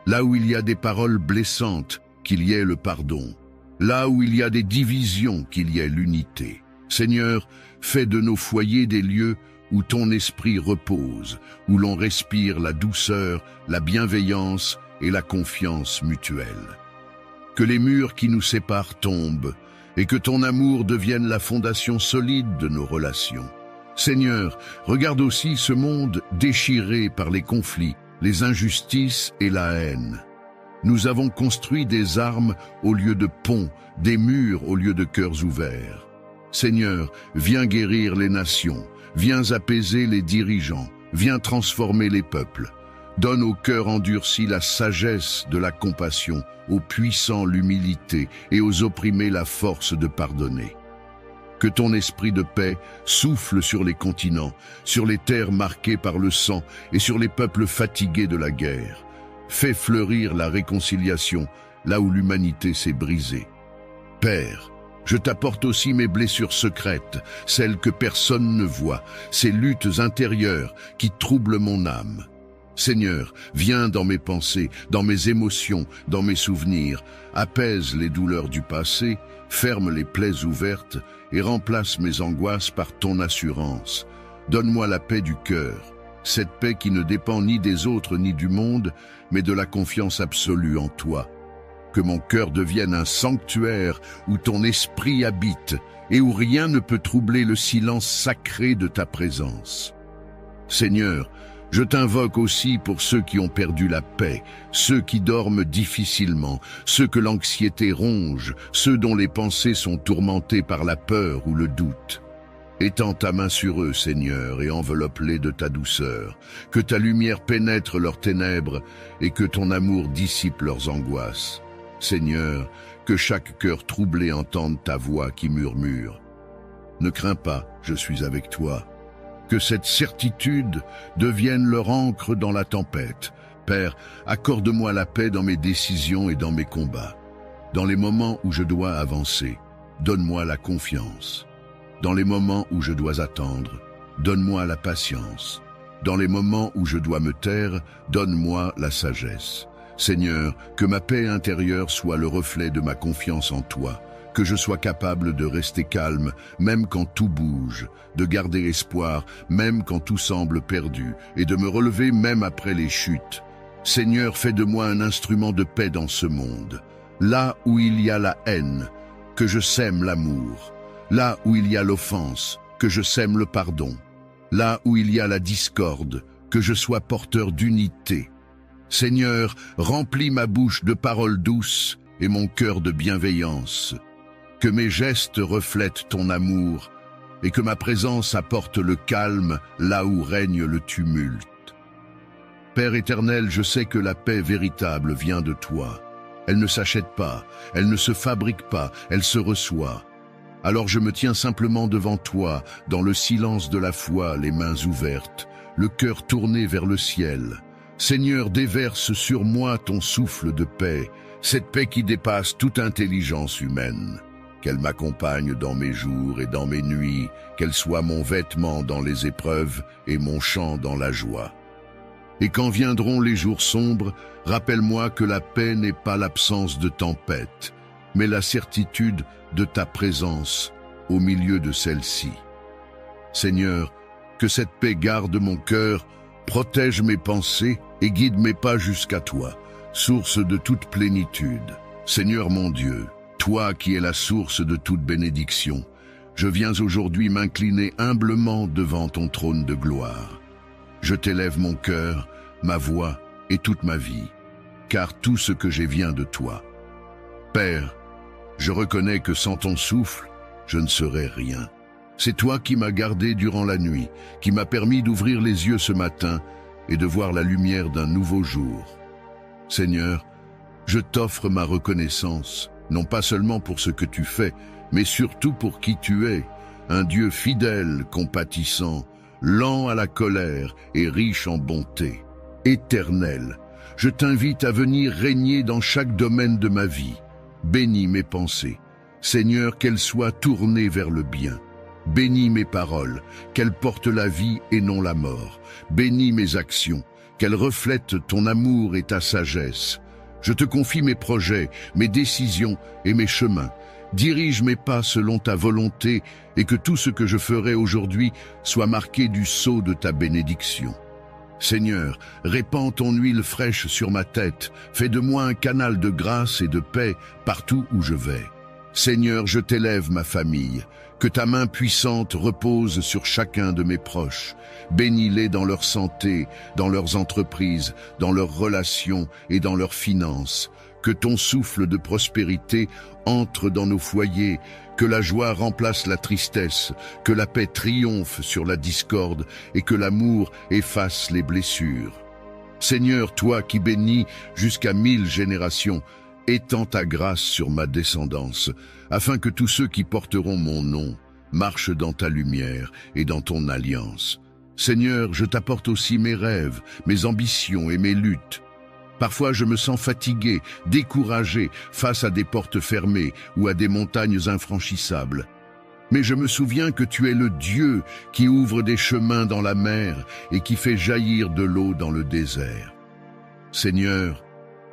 Là où il y a des paroles blessantes, qu'il y ait le pardon. Là où il y a des divisions, qu'il y ait l'unité. Seigneur, fais de nos foyers des lieux où ton esprit repose, où l'on respire la douceur, la bienveillance et la confiance mutuelle. Que les murs qui nous séparent tombent et que ton amour devienne la fondation solide de nos relations. Seigneur, regarde aussi ce monde déchiré par les conflits, les injustices et la haine. Nous avons construit des armes au lieu de ponts, des murs au lieu de cœurs ouverts. Seigneur, viens guérir les nations, viens apaiser les dirigeants, viens transformer les peuples. Donne aux cœurs endurcis la sagesse de la compassion, aux puissants l'humilité et aux opprimés la force de pardonner. Que ton esprit de paix souffle sur les continents, sur les terres marquées par le sang et sur les peuples fatigués de la guerre. Fais fleurir la réconciliation là où l'humanité s'est brisée. Père, je t'apporte aussi mes blessures secrètes, celles que personne ne voit, ces luttes intérieures qui troublent mon âme. Seigneur, viens dans mes pensées, dans mes émotions, dans mes souvenirs, apaise les douleurs du passé, ferme les plaies ouvertes et remplace mes angoisses par ton assurance. Donne-moi la paix du cœur, cette paix qui ne dépend ni des autres ni du monde, mais de la confiance absolue en toi. Que mon cœur devienne un sanctuaire où ton esprit habite et où rien ne peut troubler le silence sacré de ta présence. Seigneur, je t'invoque aussi pour ceux qui ont perdu la paix, ceux qui dorment difficilement, ceux que l'anxiété ronge, ceux dont les pensées sont tourmentées par la peur ou le doute. Étends ta main sur eux, Seigneur, et enveloppe-les de ta douceur. Que ta lumière pénètre leurs ténèbres et que ton amour dissipe leurs angoisses. Seigneur, que chaque cœur troublé entende ta voix qui murmure. Ne crains pas, je suis avec toi. Que cette certitude devienne leur ancre dans la tempête. Père, accorde-moi la paix dans mes décisions et dans mes combats. Dans les moments où je dois avancer, donne-moi la confiance. Dans les moments où je dois attendre, donne-moi la patience. Dans les moments où je dois me taire, donne-moi la sagesse. Seigneur, que ma paix intérieure soit le reflet de ma confiance en toi. Que je sois capable de rester calme, même quand tout bouge, de garder espoir, même quand tout semble perdu, et de me relever même après les chutes. Seigneur, fais de moi un instrument de paix dans ce monde. Là où il y a la haine, que je sème l'amour. Là où il y a l'offense, que je sème le pardon. Là où il y a la discorde, que je sois porteur d'unité. Seigneur, remplis ma bouche de paroles douces et mon cœur de bienveillance. Que mes gestes reflètent ton amour et que ma présence apporte le calme là où règne le tumulte. Père éternel, je sais que la paix véritable vient de toi. Elle ne s'achète pas, elle ne se fabrique pas, elle se reçoit. Alors je me tiens simplement devant toi, dans le silence de la foi, les mains ouvertes, le cœur tourné vers le ciel. Seigneur, déverse sur moi ton souffle de paix, cette paix qui dépasse toute intelligence humaine. Qu'elle m'accompagne dans mes jours et dans mes nuits, qu'elle soit mon vêtement dans les épreuves et mon chant dans la joie. Et quand viendront les jours sombres, rappelle-moi que la paix n'est pas l'absence de tempête, mais la certitude de ta présence au milieu de celle-ci. Seigneur, que cette paix garde mon cœur, protège mes pensées et guide mes pas jusqu'à toi, source de toute plénitude. Seigneur mon Dieu, toi qui es la source de toute bénédiction, je viens aujourd'hui m'incliner humblement devant ton trône de gloire. Je t'élève mon cœur, ma voix et toute ma vie, car tout ce que j'ai vient de toi. Père, je reconnais que sans ton souffle, je ne serais rien. C'est toi qui m'as gardé durant la nuit, qui m'a permis d'ouvrir les yeux ce matin et de voir la lumière d'un nouveau jour. Seigneur, je t'offre ma reconnaissance, non pas seulement pour ce que tu fais, mais surtout pour qui tu es, un Dieu fidèle, compatissant, lent à la colère et riche en bonté. Éternel, je t'invite à venir régner dans chaque domaine de ma vie. Bénis mes pensées. Seigneur, qu'elles soient tournées vers le bien. Bénis mes paroles, qu'elles portent la vie et non la mort. Bénis mes actions, qu'elles reflètent ton amour et ta sagesse. Je te confie mes projets, mes décisions et mes chemins. Dirige mes pas selon ta volonté et que tout ce que je ferai aujourd'hui soit marqué du sceau de ta bénédiction. Seigneur, répands ton huile fraîche sur ma tête, fais de moi un canal de grâce et de paix partout où je vais. Seigneur, je t'élève ma famille, que ta main puissante repose sur chacun de mes proches. Bénis-les dans leur santé, dans leurs entreprises, dans leurs relations et dans leurs finances. Que ton souffle de prospérité entre dans nos foyers, que la joie remplace la tristesse, que la paix triomphe sur la discorde et que l'amour efface les blessures. Seigneur, toi qui bénis jusqu'à 1000 générations, étends ta grâce sur ma descendance, afin que tous ceux qui porteront mon nom marchent dans ta lumière et dans ton alliance. Seigneur, je t'apporte aussi mes rêves, mes ambitions et mes luttes. Parfois je me sens fatigué, découragé face à des portes fermées ou à des montagnes infranchissables. Mais je me souviens que tu es le Dieu qui ouvre des chemins dans la mer et qui fait jaillir de l'eau dans le désert. Seigneur,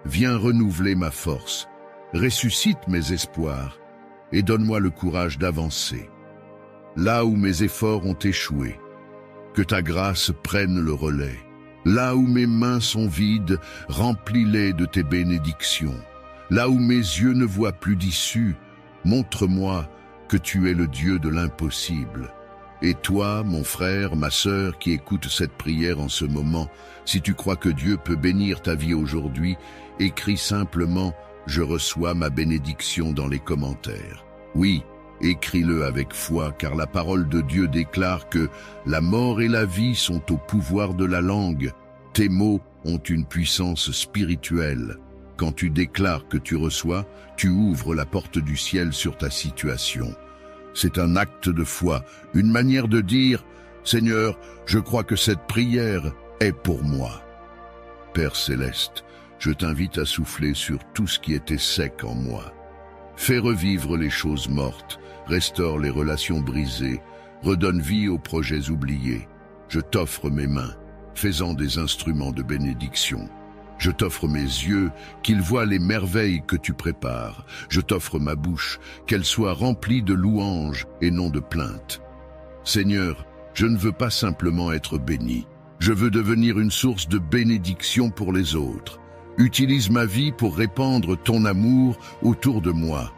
viens renouveler ma force, ressuscite mes espoirs et donne-moi le courage d'avancer. Là où mes efforts ont échoué, que ta grâce prenne le relais. Là où mes mains sont vides, remplis-les de tes bénédictions. Là où mes yeux ne voient plus d'issue, montre-moi que tu es le Dieu de l'impossible. Et toi, mon frère, ma sœur, qui écoute cette prière en ce moment, si tu crois que Dieu peut bénir ta vie aujourd'hui, écris simplement « Je reçois ma bénédiction » dans les commentaires. Oui, écris-le avec foi, car la parole de Dieu déclare que la mort et la vie sont au pouvoir de la langue. Tes mots ont une puissance spirituelle. Quand tu déclares que tu reçois, tu ouvres la porte du ciel sur ta situation. C'est un acte de foi, une manière de dire « Seigneur, je crois que cette prière est pour moi ». Père céleste, je t'invite à souffler sur tout ce qui était sec en moi. Fais revivre les choses mortes, restaure les relations brisées, redonne vie aux projets oubliés. Je t'offre mes mains, fais-en des instruments de bénédiction. Je t'offre mes yeux, qu'ils voient les merveilles que tu prépares. Je t'offre ma bouche, qu'elle soit remplie de louanges et non de plaintes. Seigneur, je ne veux pas simplement être béni. Je veux devenir une source de bénédiction pour les autres. Utilise ma vie pour répandre ton amour autour de moi.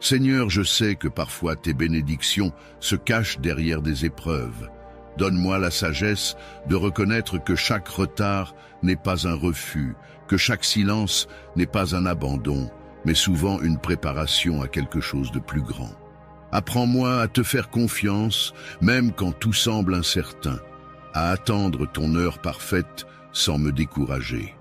Seigneur, je sais que parfois tes bénédictions se cachent derrière des épreuves. Donne-moi la sagesse de reconnaître que chaque retard n'est pas un refus, que chaque silence n'est pas un abandon, mais souvent une préparation à quelque chose de plus grand. Apprends-moi à te faire confiance, même quand tout semble incertain, à attendre ton heure parfaite sans me décourager.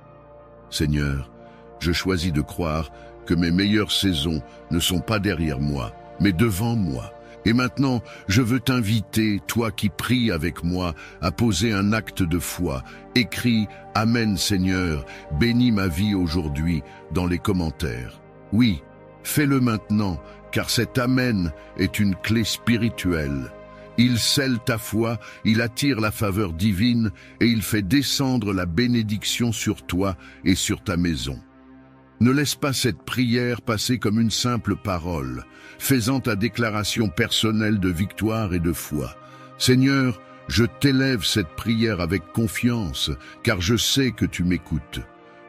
Seigneur, je choisis de croire que mes meilleures saisons ne sont pas derrière moi, mais devant moi. Et maintenant, je veux t'inviter, toi qui pries avec moi, à poser un acte de foi. Écris « Amen Seigneur, bénis ma vie aujourd'hui » dans les commentaires. Oui, fais-le maintenant, car cet Amen est une clé spirituelle. Il scelle ta foi, il attire la faveur divine et il fait descendre la bénédiction sur toi et sur ta maison. Ne laisse pas cette prière passer comme une simple parole, faisant ta déclaration personnelle de victoire et de foi. Seigneur, je t'élève cette prière avec confiance, car je sais que tu m'écoutes.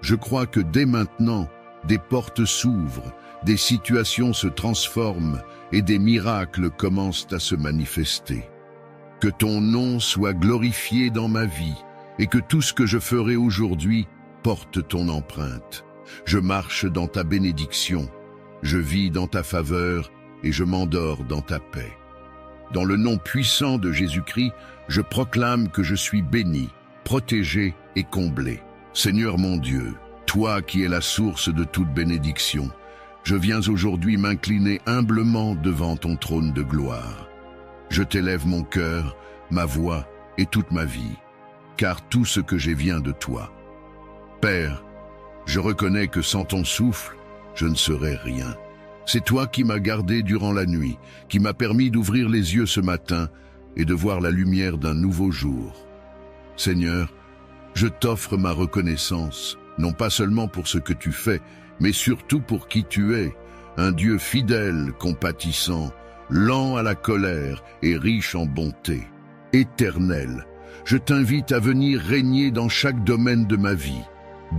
Je crois que dès maintenant, des portes s'ouvrent, des situations se transforment et des miracles commencent à se manifester. Que ton nom soit glorifié dans ma vie et que tout ce que je ferai aujourd'hui porte ton empreinte. Je marche dans ta bénédiction, je vis dans ta faveur et je m'endors dans ta paix. Dans le nom puissant de Jésus-Christ, je proclame que je suis béni, protégé et comblé. Seigneur mon Dieu, toi qui es la source de toute bénédiction, je viens aujourd'hui m'incliner humblement devant ton trône de gloire. Je t'élève mon cœur, ma voix et toute ma vie, car tout ce que j'ai vient de toi. Père, je reconnais que sans ton souffle, je ne serais rien. C'est toi qui m'as gardé durant la nuit, qui m'as permis d'ouvrir les yeux ce matin et de voir la lumière d'un nouveau jour. Seigneur, je t'offre ma reconnaissance, non pas seulement pour ce que tu fais, mais surtout pour qui tu es, un Dieu fidèle, compatissant, lent à la colère et riche en bonté. Éternel, je t'invite à venir régner dans chaque domaine de ma vie.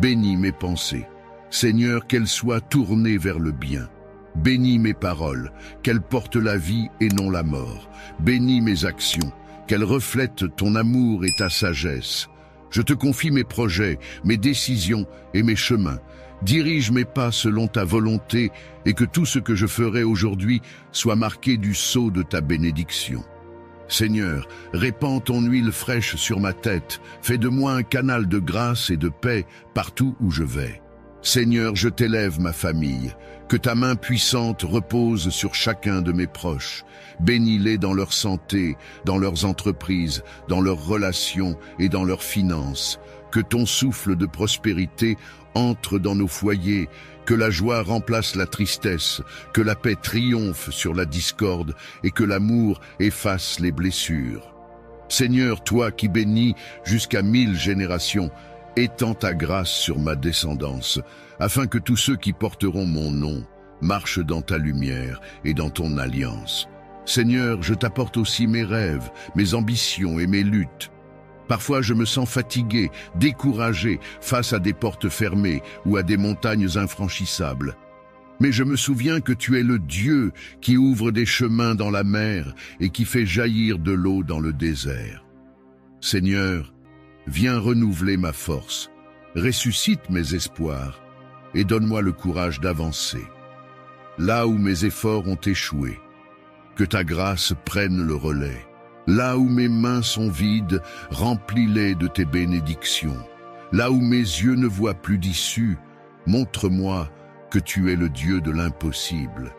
Bénis mes pensées. Seigneur, qu'elles soient tournées vers le bien. Bénis mes paroles, qu'elles portent la vie et non la mort. Bénis mes actions, qu'elles reflètent ton amour et ta sagesse. Je te confie mes projets, mes décisions et mes chemins. Dirige mes pas selon ta volonté et que tout ce que je ferai aujourd'hui soit marqué du sceau de ta bénédiction. Seigneur, répands ton huile fraîche sur ma tête, fais de moi un canal de grâce et de paix partout où je vais. Seigneur, je t'élève ma famille, que ta main puissante repose sur chacun de mes proches. Bénis-les dans leur santé, dans leurs entreprises, dans leurs relations et dans leurs finances. Que ton souffle de prospérité entre dans nos foyers, que la joie remplace la tristesse, que la paix triomphe sur la discorde et que l'amour efface les blessures. Seigneur, toi qui bénis jusqu'à 1000 générations, étends ta grâce sur ma descendance, afin que tous ceux qui porteront mon nom marchent dans ta lumière et dans ton alliance. Seigneur, je t'apporte aussi mes rêves, mes ambitions et mes luttes. Parfois je me sens fatigué, découragé face à des portes fermées ou à des montagnes infranchissables. Mais je me souviens que tu es le Dieu qui ouvre des chemins dans la mer et qui fait jaillir de l'eau dans le désert. Seigneur, viens renouveler ma force, ressuscite mes espoirs et donne-moi le courage d'avancer. Là où mes efforts ont échoué, que ta grâce prenne le relais. Là où mes mains sont vides, remplis-les de tes bénédictions. Là où mes yeux ne voient plus d'issue, montre-moi que tu es le Dieu de l'impossible.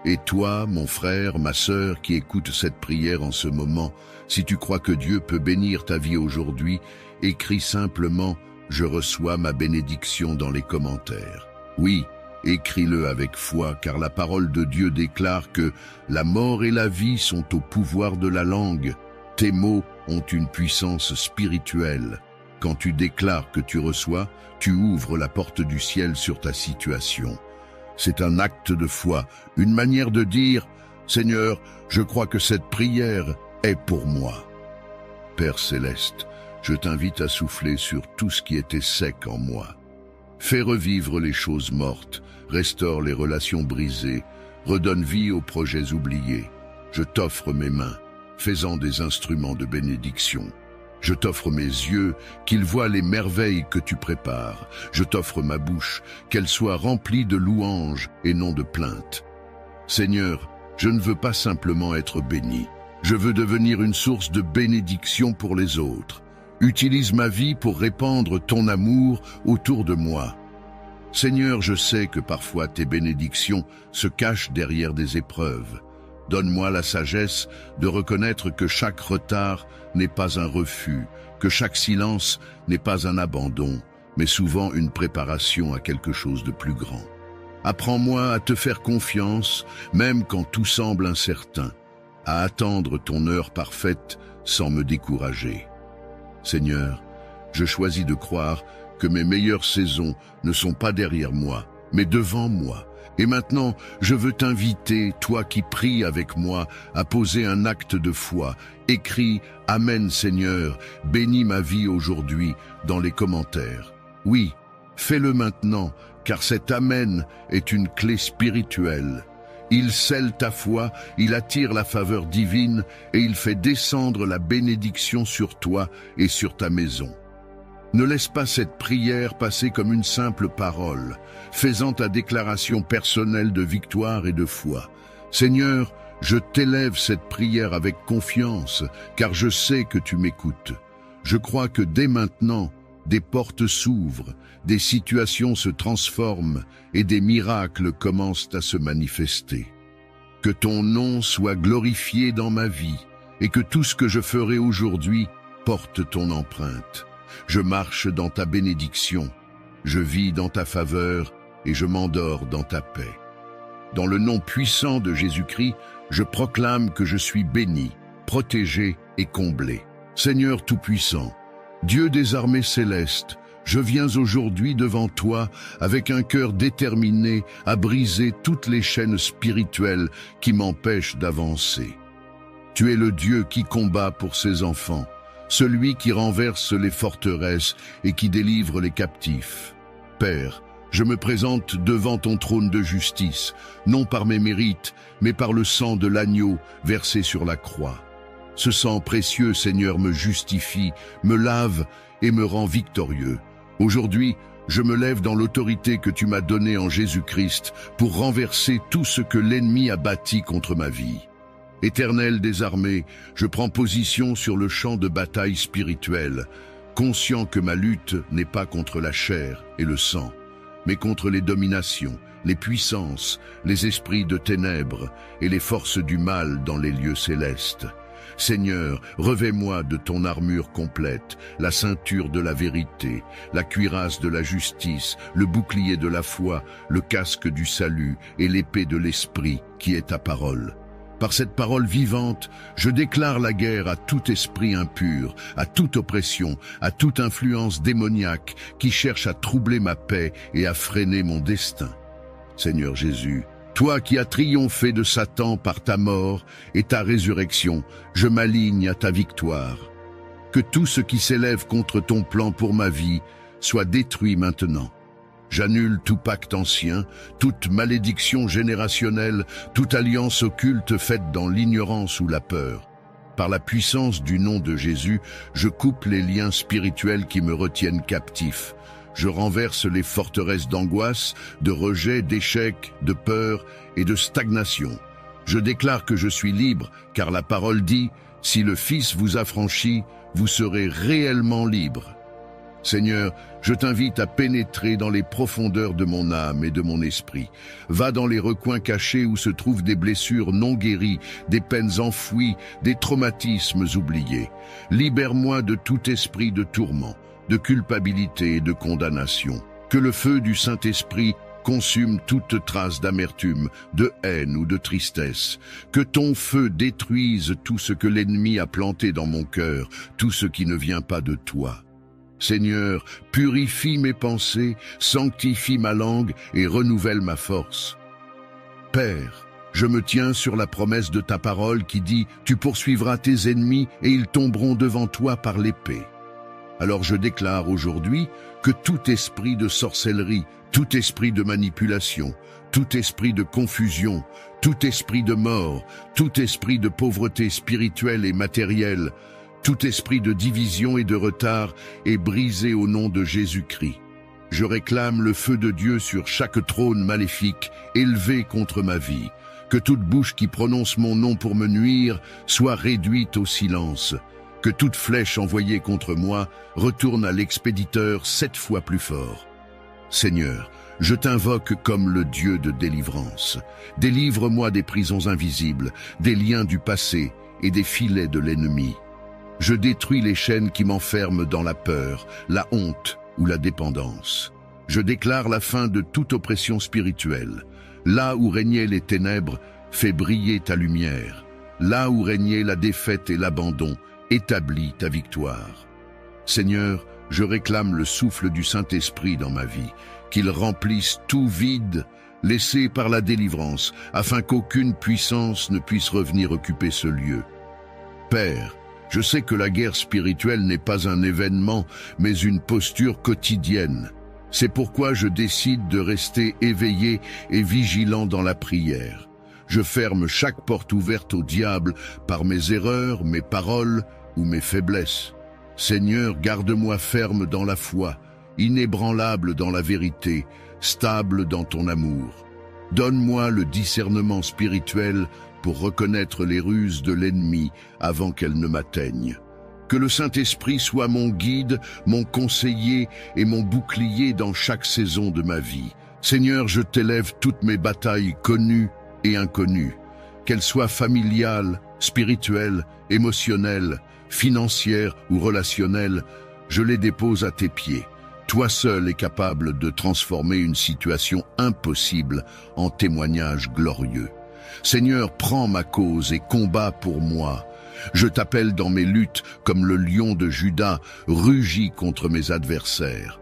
Et toi, mon frère, ma sœur, qui écoute cette prière en ce moment, si tu crois que Dieu peut bénir ta vie aujourd'hui, écris simplement « Je reçois ma bénédiction » dans les commentaires. Oui, écris-le avec foi, car la parole de Dieu déclare que la mort et la vie sont au pouvoir de la langue. Tes mots ont une puissance spirituelle. Quand tu déclares que tu reçois, tu ouvres la porte du ciel sur ta situation. C'est un acte de foi, une manière de dire « Seigneur, je crois que cette prière est pour moi ». Père céleste, je t'invite à souffler sur tout ce qui était sec en moi. Fais revivre les choses mortes, restaure les relations brisées, redonne vie aux projets oubliés. Je t'offre mes mains, fais-en des instruments de bénédiction. Je t'offre mes yeux, qu'ils voient les merveilles que tu prépares. Je t'offre ma bouche, qu'elle soit remplie de louanges et non de plaintes. Seigneur, je ne veux pas simplement être béni. Je veux devenir une source de bénédiction pour les autres. Utilise ma vie pour répandre ton amour autour de moi. Seigneur, je sais que parfois tes bénédictions se cachent derrière des épreuves. Donne-moi la sagesse de reconnaître que chaque retard n'est pas un refus, que chaque silence n'est pas un abandon, mais souvent une préparation à quelque chose de plus grand. Apprends-moi à te faire confiance, même quand tout semble incertain, à attendre ton heure parfaite sans me décourager. Seigneur, je choisis de croire que mes meilleures saisons ne sont pas derrière moi, mais devant moi. Et maintenant, je veux t'inviter, toi qui pries avec moi, à poser un acte de foi. Écris « Amen Seigneur, bénis ma vie aujourd'hui » dans les commentaires. Oui, fais-le maintenant, car cet Amen est une clé spirituelle. Il scelle ta foi, il attire la faveur divine et il fait descendre la bénédiction sur toi et sur ta maison. Ne laisse pas cette prière passer comme une simple parole, faisant ta déclaration personnelle de victoire et de foi. Seigneur, je t'élève cette prière avec confiance, car je sais que tu m'écoutes. Je crois que dès maintenant, des portes s'ouvrent, des situations se transforment et des miracles commencent à se manifester. Que ton nom soit glorifié dans ma vie et que tout ce que je ferai aujourd'hui porte ton empreinte. Je marche dans ta bénédiction, je vis dans ta faveur et je m'endors dans ta paix. Dans le nom puissant de Jésus-Christ, je proclame que je suis béni, protégé et comblé. Seigneur Tout-Puissant, Dieu des armées célestes, je viens aujourd'hui devant toi avec un cœur déterminé à briser toutes les chaînes spirituelles qui m'empêchent d'avancer. Tu es le Dieu qui combat pour ses enfants, celui qui renverse les forteresses et qui délivre les captifs. Père, je me présente devant ton trône de justice, non par mes mérites, mais par le sang de l'agneau versé sur la croix. Ce sang précieux, Seigneur, me justifie, me lave et me rend victorieux. Aujourd'hui, je me lève dans l'autorité que tu m'as donnée en Jésus-Christ pour renverser tout ce que l'ennemi a bâti contre ma vie. Éternel des armées, je prends position sur le champ de bataille spirituelle, conscient que ma lutte n'est pas contre la chair et le sang, mais contre les dominations, les puissances, les esprits de ténèbres et les forces du mal dans les lieux célestes. Seigneur, revêt-moi de ton armure complète, la ceinture de la vérité, la cuirasse de la justice, le bouclier de la foi, le casque du salut et l'épée de l'esprit qui est ta parole. Par cette parole vivante, je déclare la guerre à tout esprit impur, à toute oppression, à toute influence démoniaque qui cherche à troubler ma paix et à freiner mon destin. Seigneur Jésus, toi qui as triomphé de Satan par ta mort et ta résurrection, je m'aligne à ta victoire. Que tout ce qui s'élève contre ton plan pour ma vie soit détruit maintenant. J'annule tout pacte ancien, toute malédiction générationnelle, toute alliance occulte faite dans l'ignorance ou la peur. Par la puissance du nom de Jésus, je coupe les liens spirituels qui me retiennent captif. Je renverse les forteresses d'angoisse, de rejet, d'échec, de peur et de stagnation. Je déclare que je suis libre, car la parole dit « Si le Fils vous affranchit, vous serez réellement libre ». Seigneur, je t'invite à pénétrer dans les profondeurs de mon âme et de mon esprit. Va dans les recoins cachés où se trouvent des blessures non guéries, des peines enfouies, des traumatismes oubliés. Libère-moi de tout esprit de tourment, de culpabilité et de condamnation. Que le feu du Saint-Esprit consume toute trace d'amertume, de haine ou de tristesse. Que ton feu détruise tout ce que l'ennemi a planté dans mon cœur, tout ce qui ne vient pas de toi. Seigneur, purifie mes pensées, sanctifie ma langue et renouvelle ma force. Père, je me tiens sur la promesse de ta parole qui dit « Tu poursuivras tes ennemis et ils tomberont devant toi par l'épée ». Alors je déclare aujourd'hui que tout esprit de sorcellerie, tout esprit de manipulation, tout esprit de confusion, tout esprit de mort, tout esprit de pauvreté spirituelle et matérielle, tout esprit de division et de retard est brisé au nom de Jésus-Christ. Je réclame le feu de Dieu sur chaque trône maléfique élevé contre ma vie. Que toute bouche qui prononce mon nom pour me nuire soit réduite au silence. Que toute flèche envoyée contre moi retourne à l'expéditeur 7 fois plus fort. Seigneur, je t'invoque comme le Dieu de délivrance. Délivre-moi des prisons invisibles, des liens du passé et des filets de l'ennemi. Je détruis les chaînes qui m'enferment dans la peur, la honte ou la dépendance. Je déclare la fin de toute oppression spirituelle. Là où régnaient les ténèbres, fais briller ta lumière. Là où régnait la défaite et l'abandon, établis ta victoire. Seigneur, je réclame le souffle du Saint-Esprit dans ma vie, qu'il remplisse tout vide laissé par la délivrance, afin qu'aucune puissance ne puisse revenir occuper ce lieu. Père, je sais que la guerre spirituelle n'est pas un événement, mais une posture quotidienne. C'est pourquoi je décide de rester éveillé et vigilant dans la prière. Je ferme chaque porte ouverte au diable par mes erreurs, mes paroles ou mes faiblesses. Seigneur, garde-moi ferme dans la foi, inébranlable dans la vérité, stable dans ton amour. Donne-moi le discernement spirituel pour reconnaître les ruses de l'ennemi avant qu'elles ne m'atteignent. Que le Saint-Esprit soit mon guide, mon conseiller et mon bouclier dans chaque saison de ma vie. Seigneur, je t'élève toutes mes batailles connues et inconnues, qu'elles soient familiales, spirituelles, émotionnelles, financières ou relationnelles, je les dépose à tes pieds. Toi seul es capable de transformer une situation impossible en témoignage glorieux. Seigneur, prends ma cause et combats pour moi. Je t'appelle dans mes luttes comme le lion de Juda, rugis contre mes adversaires.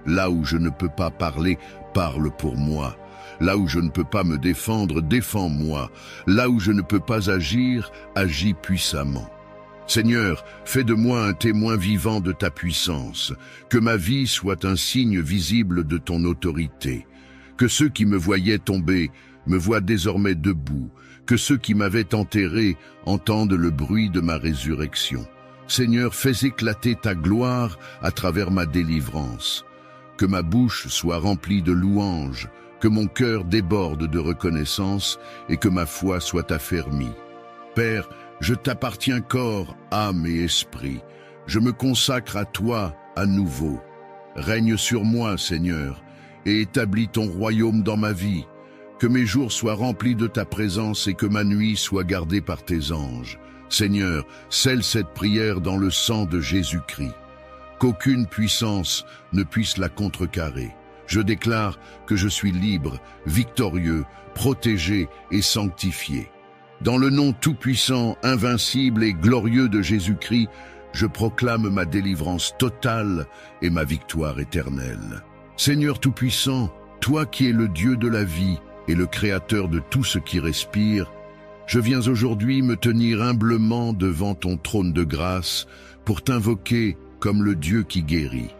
Là où je ne peux pas parler, parle pour moi. Là où je ne peux pas me défendre, défends-moi. Là où je ne peux pas agir, agis puissamment. Seigneur, fais de moi un témoin vivant de ta puissance, que ma vie soit un signe visible de ton autorité, que ceux qui me voyaient tomber me voient désormais debout, que ceux qui m'avaient enterré entendent le bruit de ma résurrection. Seigneur, fais éclater ta gloire à travers ma délivrance, que ma bouche soit remplie de louanges, que mon cœur déborde de reconnaissance et que ma foi soit affermie. Père, je t'appartiens corps, âme et esprit. Je me consacre à toi à nouveau. Règne sur moi, Seigneur, et établis ton royaume dans ma vie. Que mes jours soient remplis de ta présence et que ma nuit soit gardée par tes anges. Seigneur, scelle cette prière dans le sang de Jésus-Christ. Qu'aucune puissance ne puisse la contrecarrer. Je déclare que je suis libre, victorieux, protégé et sanctifié. Dans le nom tout-puissant, invincible et glorieux de Jésus-Christ, je proclame ma délivrance totale et ma victoire éternelle. Seigneur tout-puissant, toi qui es le Dieu de la vie et le Créateur de tout ce qui respire, je viens aujourd'hui me tenir humblement devant ton trône de grâce pour t'invoquer comme le Dieu qui guérit.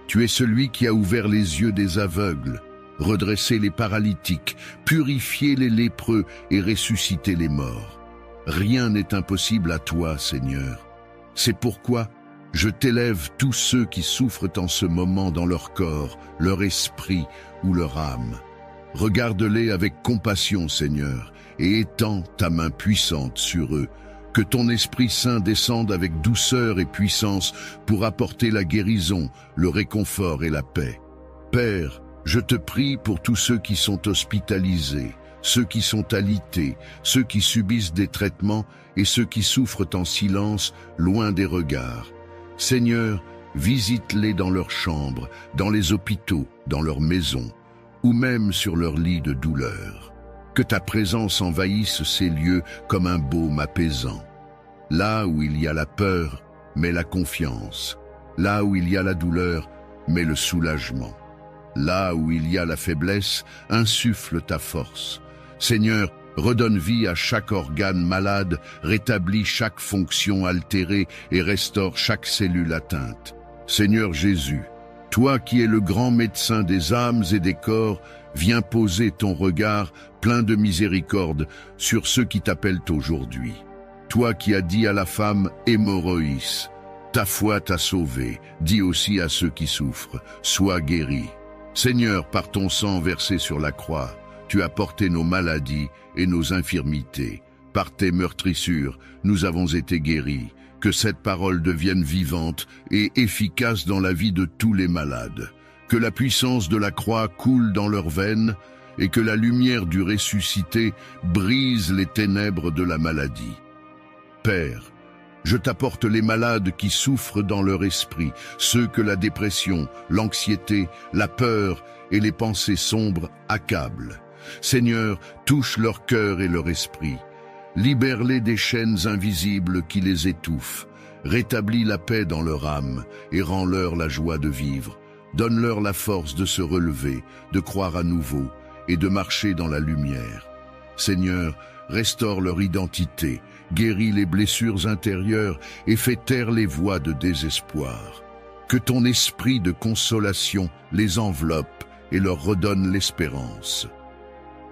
Tu es celui qui a ouvert les yeux des aveugles, redresser les paralytiques, purifier les lépreux et ressusciter les morts. Rien n'est impossible à toi, Seigneur. C'est pourquoi je t'élève tous ceux qui souffrent en ce moment dans leur corps, leur esprit ou leur âme. Regarde-les avec compassion, Seigneur, et étends ta main puissante sur eux. Que ton Esprit Saint descende avec douceur et puissance pour apporter la guérison, le réconfort et la paix. Père, je te prie pour tous ceux qui sont hospitalisés, ceux qui sont alités, ceux qui subissent des traitements et ceux qui souffrent en silence, loin des regards. Seigneur, visite-les dans leurs chambres, dans les hôpitaux, dans leurs maisons, ou même sur leur lit de douleur. Que ta présence envahisse ces lieux comme un baume apaisant. Là où il y a la peur, mets la confiance. Là où il y a la douleur, mets le soulagement. Là où il y a la faiblesse, insuffle ta force. Seigneur, redonne vie à chaque organe malade, rétablis chaque fonction altérée et restaure chaque cellule atteinte. Seigneur Jésus, toi qui es le grand médecin des âmes et des corps, viens poser ton regard plein de miséricorde sur ceux qui t'appellent aujourd'hui. Toi qui as dit à la femme hémorroïs, ta foi t'a sauvé, dis aussi à ceux qui souffrent, sois guéri. Seigneur, par ton sang versé sur la croix, tu as porté nos maladies et nos infirmités. Par tes meurtrissures, nous avons été guéris. Que cette parole devienne vivante et efficace dans la vie de tous les malades. Que la puissance de la croix coule dans leurs veines et que la lumière du ressuscité brise les ténèbres de la maladie. Père, je t'apporte les malades qui souffrent dans leur esprit, ceux que la dépression, l'anxiété, la peur et les pensées sombres accablent. Seigneur, touche leur cœur et leur esprit. Libère-les des chaînes invisibles qui les étouffent. Rétablis la paix dans leur âme et rends-leur la joie de vivre. Donne-leur la force de se relever, de croire à nouveau et de marcher dans la lumière. Seigneur, restaure leur identité, guéris les blessures intérieures et fais taire les voix de désespoir. Que ton esprit de consolation les enveloppe et leur redonne l'espérance.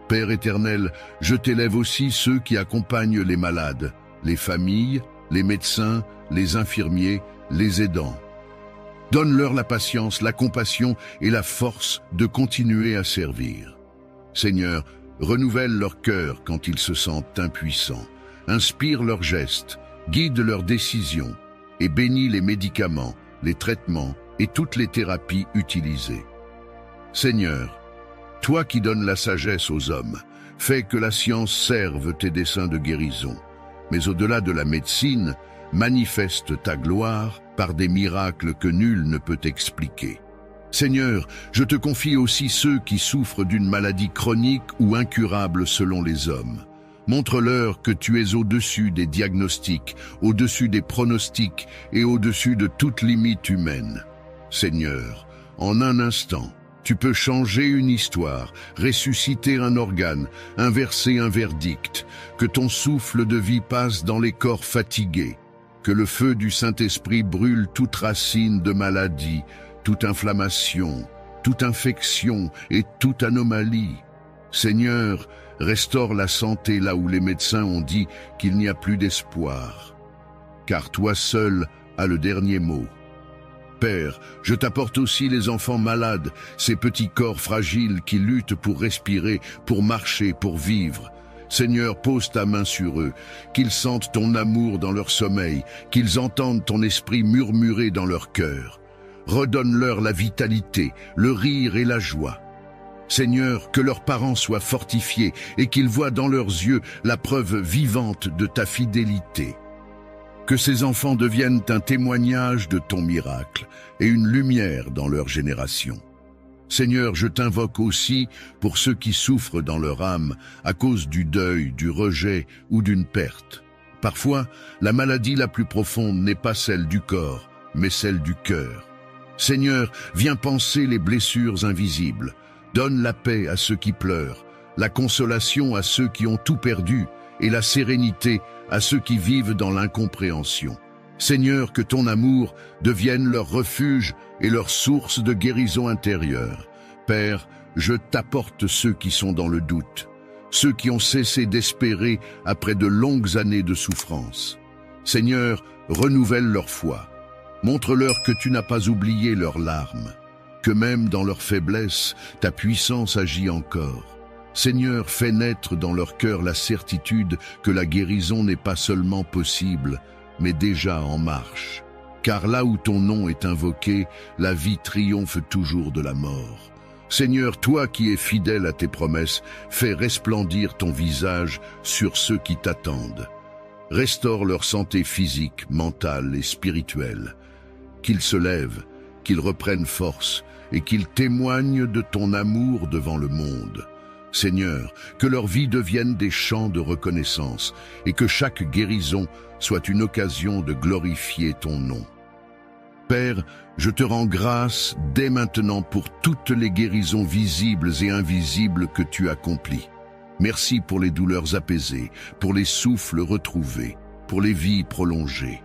Père éternel, je t'élève aussi ceux qui accompagnent les malades, les familles, les médecins, les infirmiers, les aidants. Donne-leur la patience, la compassion et la force de continuer à servir. Seigneur, renouvelle leur cœur quand ils se sentent impuissants. Inspire leurs gestes, guide leurs décisions et bénis les médicaments, les traitements et toutes les thérapies utilisées. Seigneur, toi qui donnes la sagesse aux hommes, fais que la science serve tes desseins de guérison. Mais au-delà de la médecine, manifeste ta gloire par des miracles que nul ne peut expliquer. Seigneur, je te confie aussi ceux qui souffrent d'une maladie chronique ou incurable selon les hommes. Montre-leur que tu es au-dessus des diagnostics, au-dessus des pronostics et au-dessus de toute limite humaine. Seigneur, en un instant, tu peux changer une histoire, ressusciter un organe, inverser un verdict, que ton souffle de vie passe dans les corps fatigués, que le feu du Saint-Esprit brûle toute racine de maladie, toute inflammation, toute infection et toute anomalie. Seigneur, restaure la santé là où les médecins ont dit qu'il n'y a plus d'espoir. Car toi seul as le dernier mot. Père, je t'apporte aussi les enfants malades, ces petits corps fragiles qui luttent pour respirer, pour marcher, pour vivre. Seigneur, pose ta main sur eux, qu'ils sentent ton amour dans leur sommeil, qu'ils entendent ton esprit murmurer dans leur cœur. Redonne-leur la vitalité, le rire et la joie. Seigneur, que leurs parents soient fortifiés et qu'ils voient dans leurs yeux la preuve vivante de ta fidélité. Que ces enfants deviennent un témoignage de ton miracle et une lumière dans leur génération. Seigneur, je t'invoque aussi pour ceux qui souffrent dans leur âme à cause du deuil, du rejet ou d'une perte. Parfois, la maladie la plus profonde n'est pas celle du corps, mais celle du cœur. Seigneur, viens panser les blessures invisibles. Donne la paix à ceux qui pleurent, la consolation à ceux qui ont tout perdu et la sérénité à ceux qui vivent dans l'incompréhension. Seigneur, que ton amour devienne leur refuge et leur source de guérison intérieure. Père, je t'apporte ceux qui sont dans le doute, ceux qui ont cessé d'espérer après de longues années de souffrance. Seigneur, renouvelle leur foi. Montre-leur que tu n'as pas oublié leurs larmes, que même dans leur faiblesse, ta puissance agit encore. Seigneur, fais naître dans leur cœur la certitude que la guérison n'est pas seulement possible, mais déjà en marche. Car là où ton nom est invoqué, la vie triomphe toujours de la mort. Seigneur, toi qui es fidèle à tes promesses, fais resplendir ton visage sur ceux qui t'attendent. Restaure leur santé physique, mentale et spirituelle. Qu'ils se lèvent, qu'ils reprennent force et qu'ils témoignent de ton amour devant le monde. Seigneur, que leur vie devienne des chants de reconnaissance et que chaque guérison soit une occasion de glorifier ton nom. Père, je te rends grâce dès maintenant pour toutes les guérisons visibles et invisibles que tu accomplis. Merci pour les douleurs apaisées, pour les souffles retrouvés, pour les vies prolongées.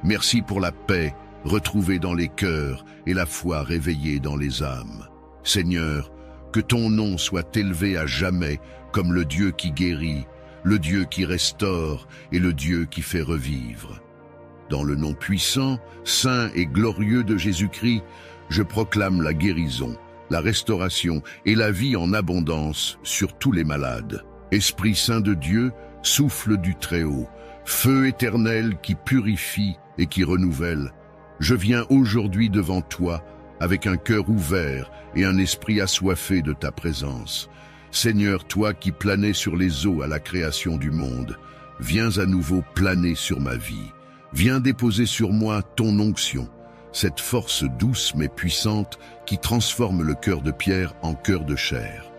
Merci pour la paix retrouvée dans les cœurs et la foi réveillée dans les âmes. Seigneur, que ton nom soit élevé à jamais comme le Dieu qui guérit, le Dieu qui restaure et le Dieu qui fait revivre. Dans le nom puissant, saint et glorieux de Jésus-Christ, je proclame la guérison, la restauration et la vie en abondance sur tous les malades. Esprit Saint de Dieu, souffle du Très-Haut, feu éternel qui purifie et qui renouvelle, je viens aujourd'hui devant toi avec un cœur ouvert et un esprit assoiffé de ta présence. Seigneur, toi qui planais sur les eaux à la création du monde, viens à nouveau planer sur ma vie. Viens déposer sur moi ton onction, cette force douce mais puissante qui transforme le cœur de pierre en cœur de chair.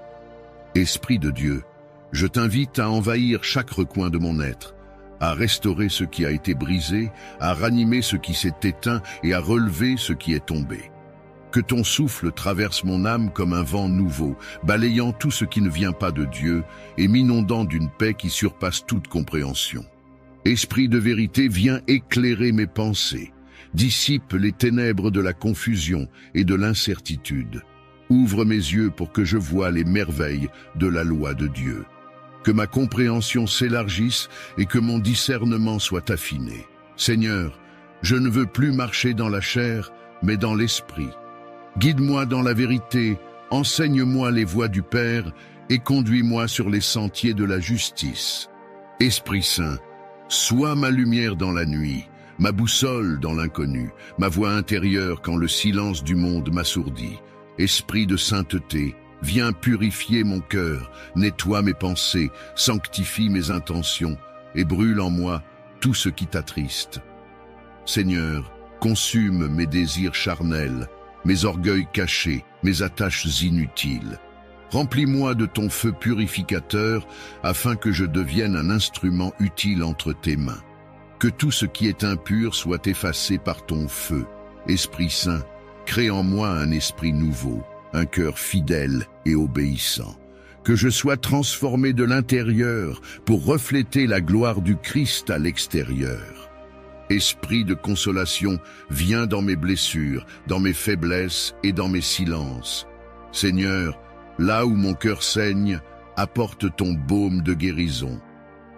Esprit de Dieu, je t'invite à envahir chaque recoin de mon être, à restaurer ce qui a été brisé, à ranimer ce qui s'est éteint et à relever ce qui est tombé. Que ton souffle traverse mon âme comme un vent nouveau, balayant tout ce qui ne vient pas de Dieu et m'inondant d'une paix qui surpasse toute compréhension. Esprit de vérité, viens éclairer mes pensées, dissipe les ténèbres de la confusion et de l'incertitude. Ouvre mes yeux pour que je voie les merveilles de la loi de Dieu. Que ma compréhension s'élargisse et que mon discernement soit affiné. Seigneur, je ne veux plus marcher dans la chair, mais dans l'esprit. Guide-moi dans la vérité, enseigne-moi les voies du Père et conduis-moi sur les sentiers de la justice. Esprit Saint, sois ma lumière dans la nuit, ma boussole dans l'inconnu, ma voix intérieure quand le silence du monde m'assourdit. Esprit de sainteté, viens purifier mon cœur, nettoie mes pensées, sanctifie mes intentions et brûle en moi tout ce qui t'attriste. Seigneur, consume mes désirs charnels, mes orgueils cachés, mes attaches inutiles. Remplis-moi de ton feu purificateur, afin que je devienne un instrument utile entre tes mains. Que tout ce qui est impur soit effacé par ton feu. Esprit Saint, crée en moi un esprit nouveau, un cœur fidèle et obéissant. Que je sois transformé de l'intérieur pour refléter la gloire du Christ à l'extérieur. Esprit de consolation, viens dans mes blessures, dans mes faiblesses et dans mes silences. Seigneur, là où mon cœur saigne, apporte ton baume de guérison.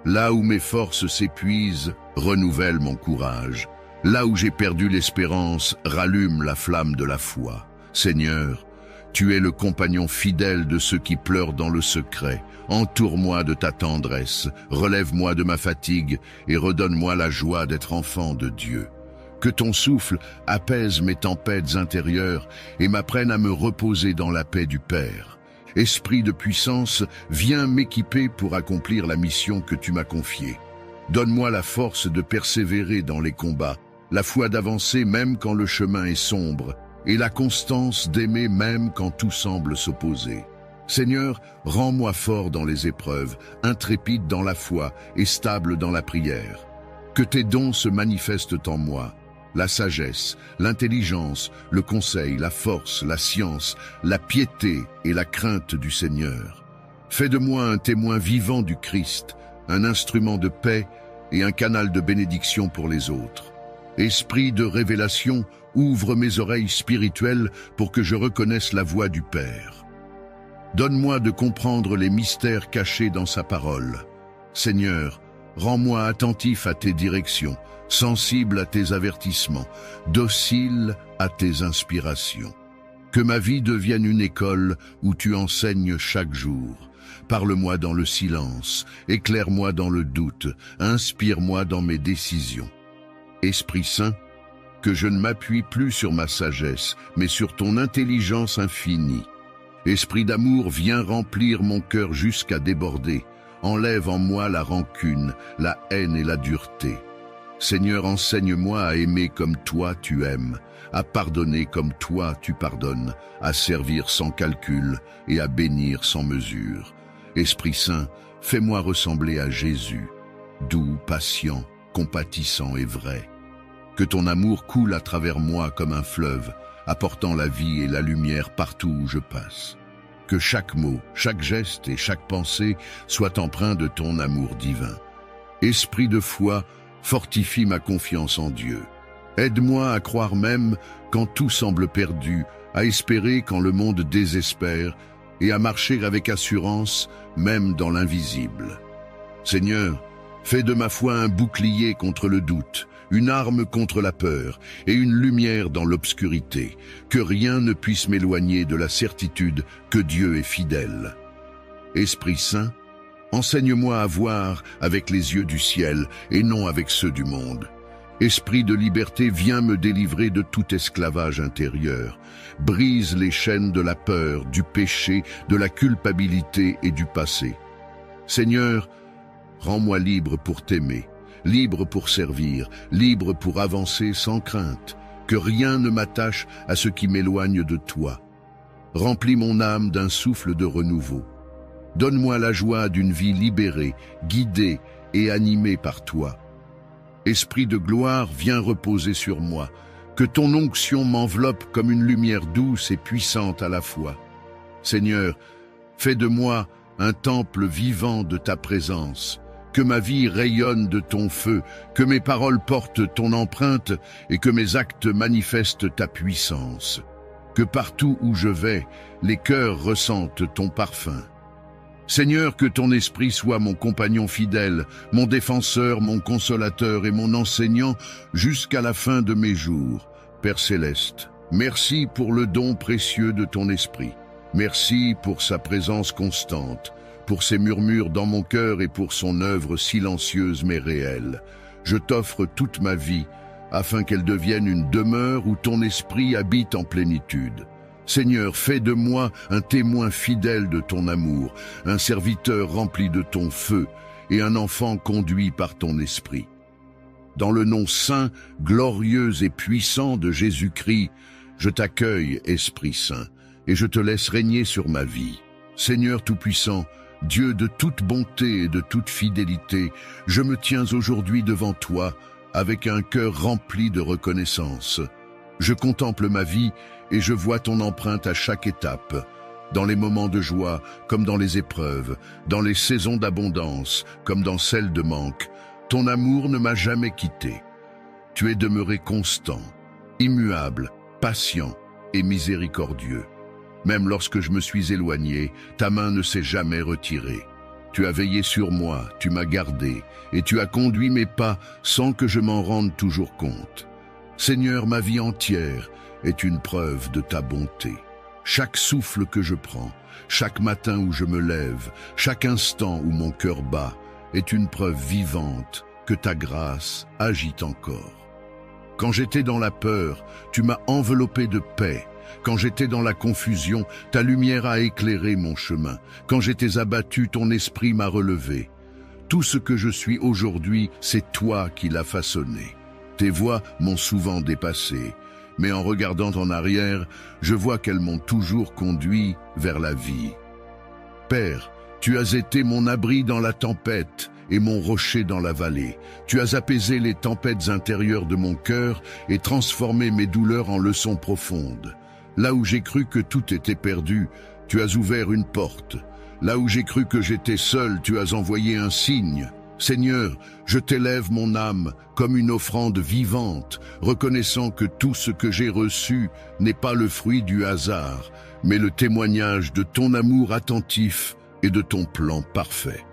Là où mes forces s'épuisent, renouvelle mon courage. Là où j'ai perdu l'espérance, rallume la flamme de la foi. Seigneur, tu es le compagnon fidèle de ceux qui pleurent dans le secret. Entoure-moi de ta tendresse, relève-moi de ma fatigue et redonne-moi la joie d'être enfant de Dieu. Que ton souffle apaise mes tempêtes intérieures et m'apprenne à me reposer dans la paix du Père. Esprit de puissance, viens m'équiper pour accomplir la mission que tu m'as confiée. Donne-moi la force de persévérer dans les combats, la foi d'avancer même quand le chemin est sombre, et la constance d'aimer même quand tout semble s'opposer. Seigneur, rends-moi fort dans les épreuves, intrépide dans la foi et stable dans la prière. Que tes dons se manifestent en moi, la sagesse, l'intelligence, le conseil, la force, la science, la piété et la crainte du Seigneur. Fais de moi un témoin vivant du Christ, un instrument de paix et un canal de bénédiction pour les autres. Esprit de révélation, ouvre mes oreilles spirituelles pour que je reconnaisse la voix du Père. Donne-moi de comprendre les mystères cachés dans sa parole. Seigneur, rends-moi attentif à tes directions, sensible à tes avertissements, docile à tes inspirations. Que ma vie devienne une école où tu enseignes chaque jour. Parle-moi dans le silence, éclaire-moi dans le doute, inspire-moi dans mes décisions. Esprit Saint, que je ne m'appuie plus sur ma sagesse, mais sur ton intelligence infinie. Esprit d'amour, viens remplir mon cœur jusqu'à déborder. Enlève en moi la rancune, la haine et la dureté. Seigneur, enseigne-moi à aimer comme toi tu aimes, à pardonner comme toi tu pardonnes, à servir sans calcul et à bénir sans mesure. Esprit Saint, fais-moi ressembler à Jésus, doux, patient, compatissant et vrai. Que ton amour coule à travers moi comme un fleuve, apportant la vie et la lumière partout où je passe. Que chaque mot, chaque geste et chaque pensée soient empreints de ton amour divin. Esprit de foi, fortifie ma confiance en Dieu. Aide-moi à croire même quand tout semble perdu, à espérer quand le monde désespère et à marcher avec assurance même dans l'invisible. Seigneur, fais de ma foi un bouclier contre le doute, une arme contre la peur et une lumière dans l'obscurité, que rien ne puisse m'éloigner de la certitude que Dieu est fidèle. Esprit Saint, enseigne-moi à voir avec les yeux du ciel et non avec ceux du monde. Esprit de liberté, viens me délivrer de tout esclavage intérieur. Brise les chaînes de la peur, du péché, de la culpabilité et du passé. Seigneur, rends-moi libre pour t'aimer, libre pour servir, libre pour avancer sans crainte, que rien ne m'attache à ce qui m'éloigne de toi. Remplis mon âme d'un souffle de renouveau. Donne-moi la joie d'une vie libérée, guidée et animée par toi. Esprit de gloire, viens reposer sur moi, que ton onction m'enveloppe comme une lumière douce et puissante à la fois. Seigneur, fais de moi un temple vivant de ta présence, que ma vie rayonne de ton feu, que mes paroles portent ton empreinte et que mes actes manifestent ta puissance. Que partout où je vais, les cœurs ressentent ton parfum. Seigneur, que ton esprit soit mon compagnon fidèle, mon défenseur, mon consolateur et mon enseignant jusqu'à la fin de mes jours. Père céleste, merci pour le don précieux de ton esprit. Merci pour sa présence constante, pour ses murmures dans mon cœur et pour son œuvre silencieuse mais réelle. Je t'offre toute ma vie, afin qu'elle devienne une demeure où ton esprit habite en plénitude. Seigneur, fais de moi un témoin fidèle de ton amour, un serviteur rempli de ton feu et un enfant conduit par ton esprit. Dans le nom saint, glorieux et puissant de Jésus-Christ, Je t'accueille, Esprit Saint, et je te laisse régner sur ma vie. Seigneur Tout-Puissant, Dieu de toute bonté et de toute fidélité, je me tiens aujourd'hui devant toi avec un cœur rempli de reconnaissance. Je contemple ma vie et je vois ton empreinte à chaque étape, dans les moments de joie comme dans les épreuves, dans les saisons d'abondance comme dans celles de manque. Ton amour ne m'a jamais quitté. Tu es demeuré constant, immuable, patient et miséricordieux. Même lorsque je me suis éloigné, ta main ne s'est jamais retirée. Tu as veillé sur moi, tu m'as gardé, et tu as conduit mes pas sans que je m'en rende toujours compte. Seigneur, ma vie entière est une preuve de ta bonté. Chaque souffle que je prends, chaque matin où je me lève, chaque instant où mon cœur bat, est une preuve vivante que ta grâce agit encore. Quand j'étais dans la peur, tu m'as enveloppé de paix. Quand j'étais dans la confusion, ta lumière a éclairé mon chemin. Quand j'étais abattu, ton esprit m'a relevé. Tout ce que je suis aujourd'hui, c'est toi qui l'as façonné. Tes voies m'ont souvent dépassé, mais en regardant en arrière, je vois qu'elles m'ont toujours conduit vers la vie. Père, tu as été mon abri dans la tempête et mon rocher dans la vallée. Tu as apaisé les tempêtes intérieures de mon cœur et transformé mes douleurs en leçons profondes. Là où j'ai cru que tout était perdu, tu as ouvert une porte. Là où j'ai cru que j'étais seul, tu as envoyé un signe. Seigneur, je t'élève mon âme comme une offrande vivante, reconnaissant que tout ce que j'ai reçu n'est pas le fruit du hasard, mais le témoignage de ton amour attentif et de ton plan parfait.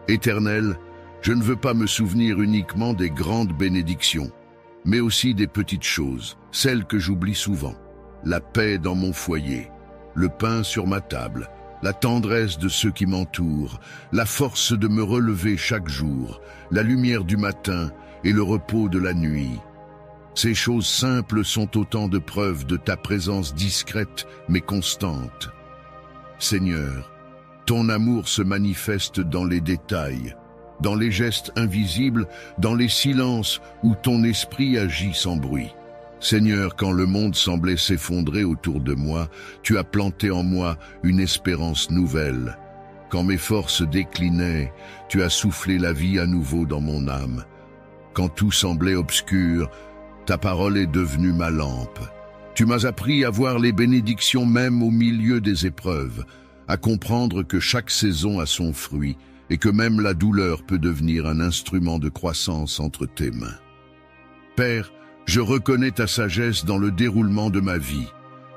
Éternel, je ne veux pas me souvenir uniquement des grandes bénédictions, mais aussi des petites choses, celles que j'oublie souvent. La paix dans mon foyer, le pain sur ma table, la tendresse de ceux qui m'entourent, la force de me relever chaque jour, la lumière du matin et le repos de la nuit. Ces choses simples sont autant de preuves de ta présence discrète mais constante. Seigneur, ton amour se manifeste dans les détails, dans les gestes invisibles, dans les silences où ton esprit agit sans bruit. Seigneur, quand le monde semblait s'effondrer autour de moi, tu as planté en moi une espérance nouvelle. Quand mes forces déclinaient, tu as soufflé la vie à nouveau dans mon âme. Quand tout semblait obscur, ta parole est devenue ma lampe. Tu m'as appris à voir les bénédictions même au milieu des épreuves, à comprendre que chaque saison a son fruit et que même la douleur peut devenir un instrument de croissance entre tes mains. Père, je reconnais ta sagesse dans le déroulement de ma vie.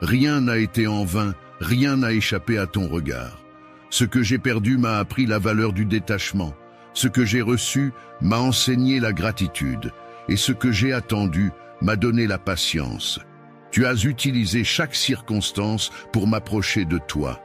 Rien n'a été en vain, rien n'a échappé à ton regard. Ce que j'ai perdu m'a appris la valeur du détachement. Ce que j'ai reçu m'a enseigné la gratitude. Et ce que j'ai attendu m'a donné la patience. Tu as utilisé chaque circonstance pour m'approcher de toi.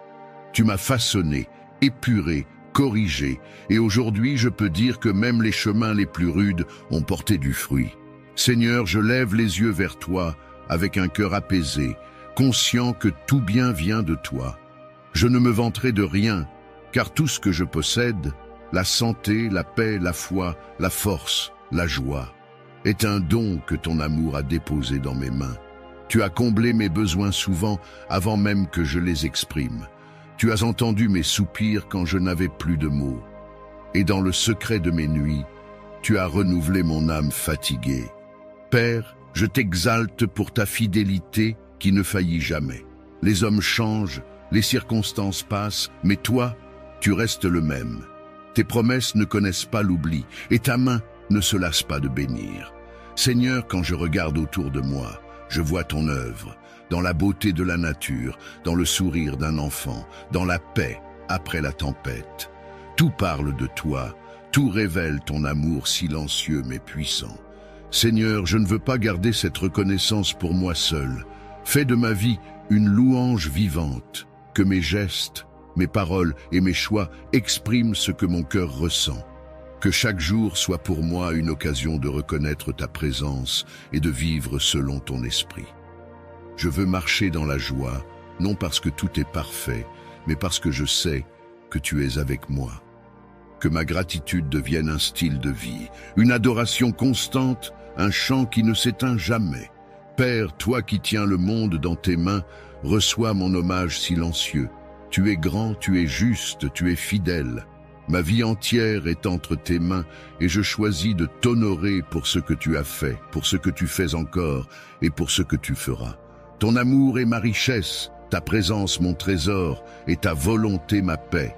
Tu m'as façonné, épuré, corrigé. Et aujourd'hui, je peux dire que même les chemins les plus rudes ont porté du fruit. Seigneur, je lève les yeux vers toi avec un cœur apaisé, conscient que tout bien vient de toi. Je ne me vanterai de rien, car tout ce que je possède, la santé, la paix, la foi, la force, la joie, est un don que ton amour a déposé dans mes mains. Tu as comblé mes besoins souvent avant même que je les exprime. Tu as entendu mes soupirs quand je n'avais plus de mots. Et dans le secret de mes nuits, tu as renouvelé mon âme fatiguée. Père, je t'exalte pour ta fidélité qui ne faillit jamais. Les hommes changent, les circonstances passent, mais toi, tu restes le même. Tes promesses ne connaissent pas l'oubli, et ta main ne se lasse pas de bénir. Seigneur, quand je regarde autour de moi, je vois ton œuvre, dans la beauté de la nature, dans le sourire d'un enfant, dans la paix après la tempête. Tout parle de toi, tout révèle ton amour silencieux mais puissant. Seigneur, je ne veux pas garder cette reconnaissance pour moi seul. Fais de ma vie une louange vivante, que mes gestes, mes paroles et mes choix expriment ce que mon cœur ressent. Que chaque jour soit pour moi une occasion de reconnaître ta présence et de vivre selon ton esprit. Je veux marcher dans la joie, non parce que tout est parfait, mais parce que je sais que tu es avec moi. Que ma gratitude devienne un style de vie, une adoration constante, un chant qui ne s'éteint jamais. Père, toi qui tiens le monde dans tes mains, reçois mon hommage silencieux. Tu es grand, tu es juste, tu es fidèle. Ma vie entière est entre tes mains et je choisis de t'honorer pour ce que tu as fait, pour ce que tu fais encore et pour ce que tu feras. Ton amour est ma richesse, ta présence mon trésor et ta volonté ma paix.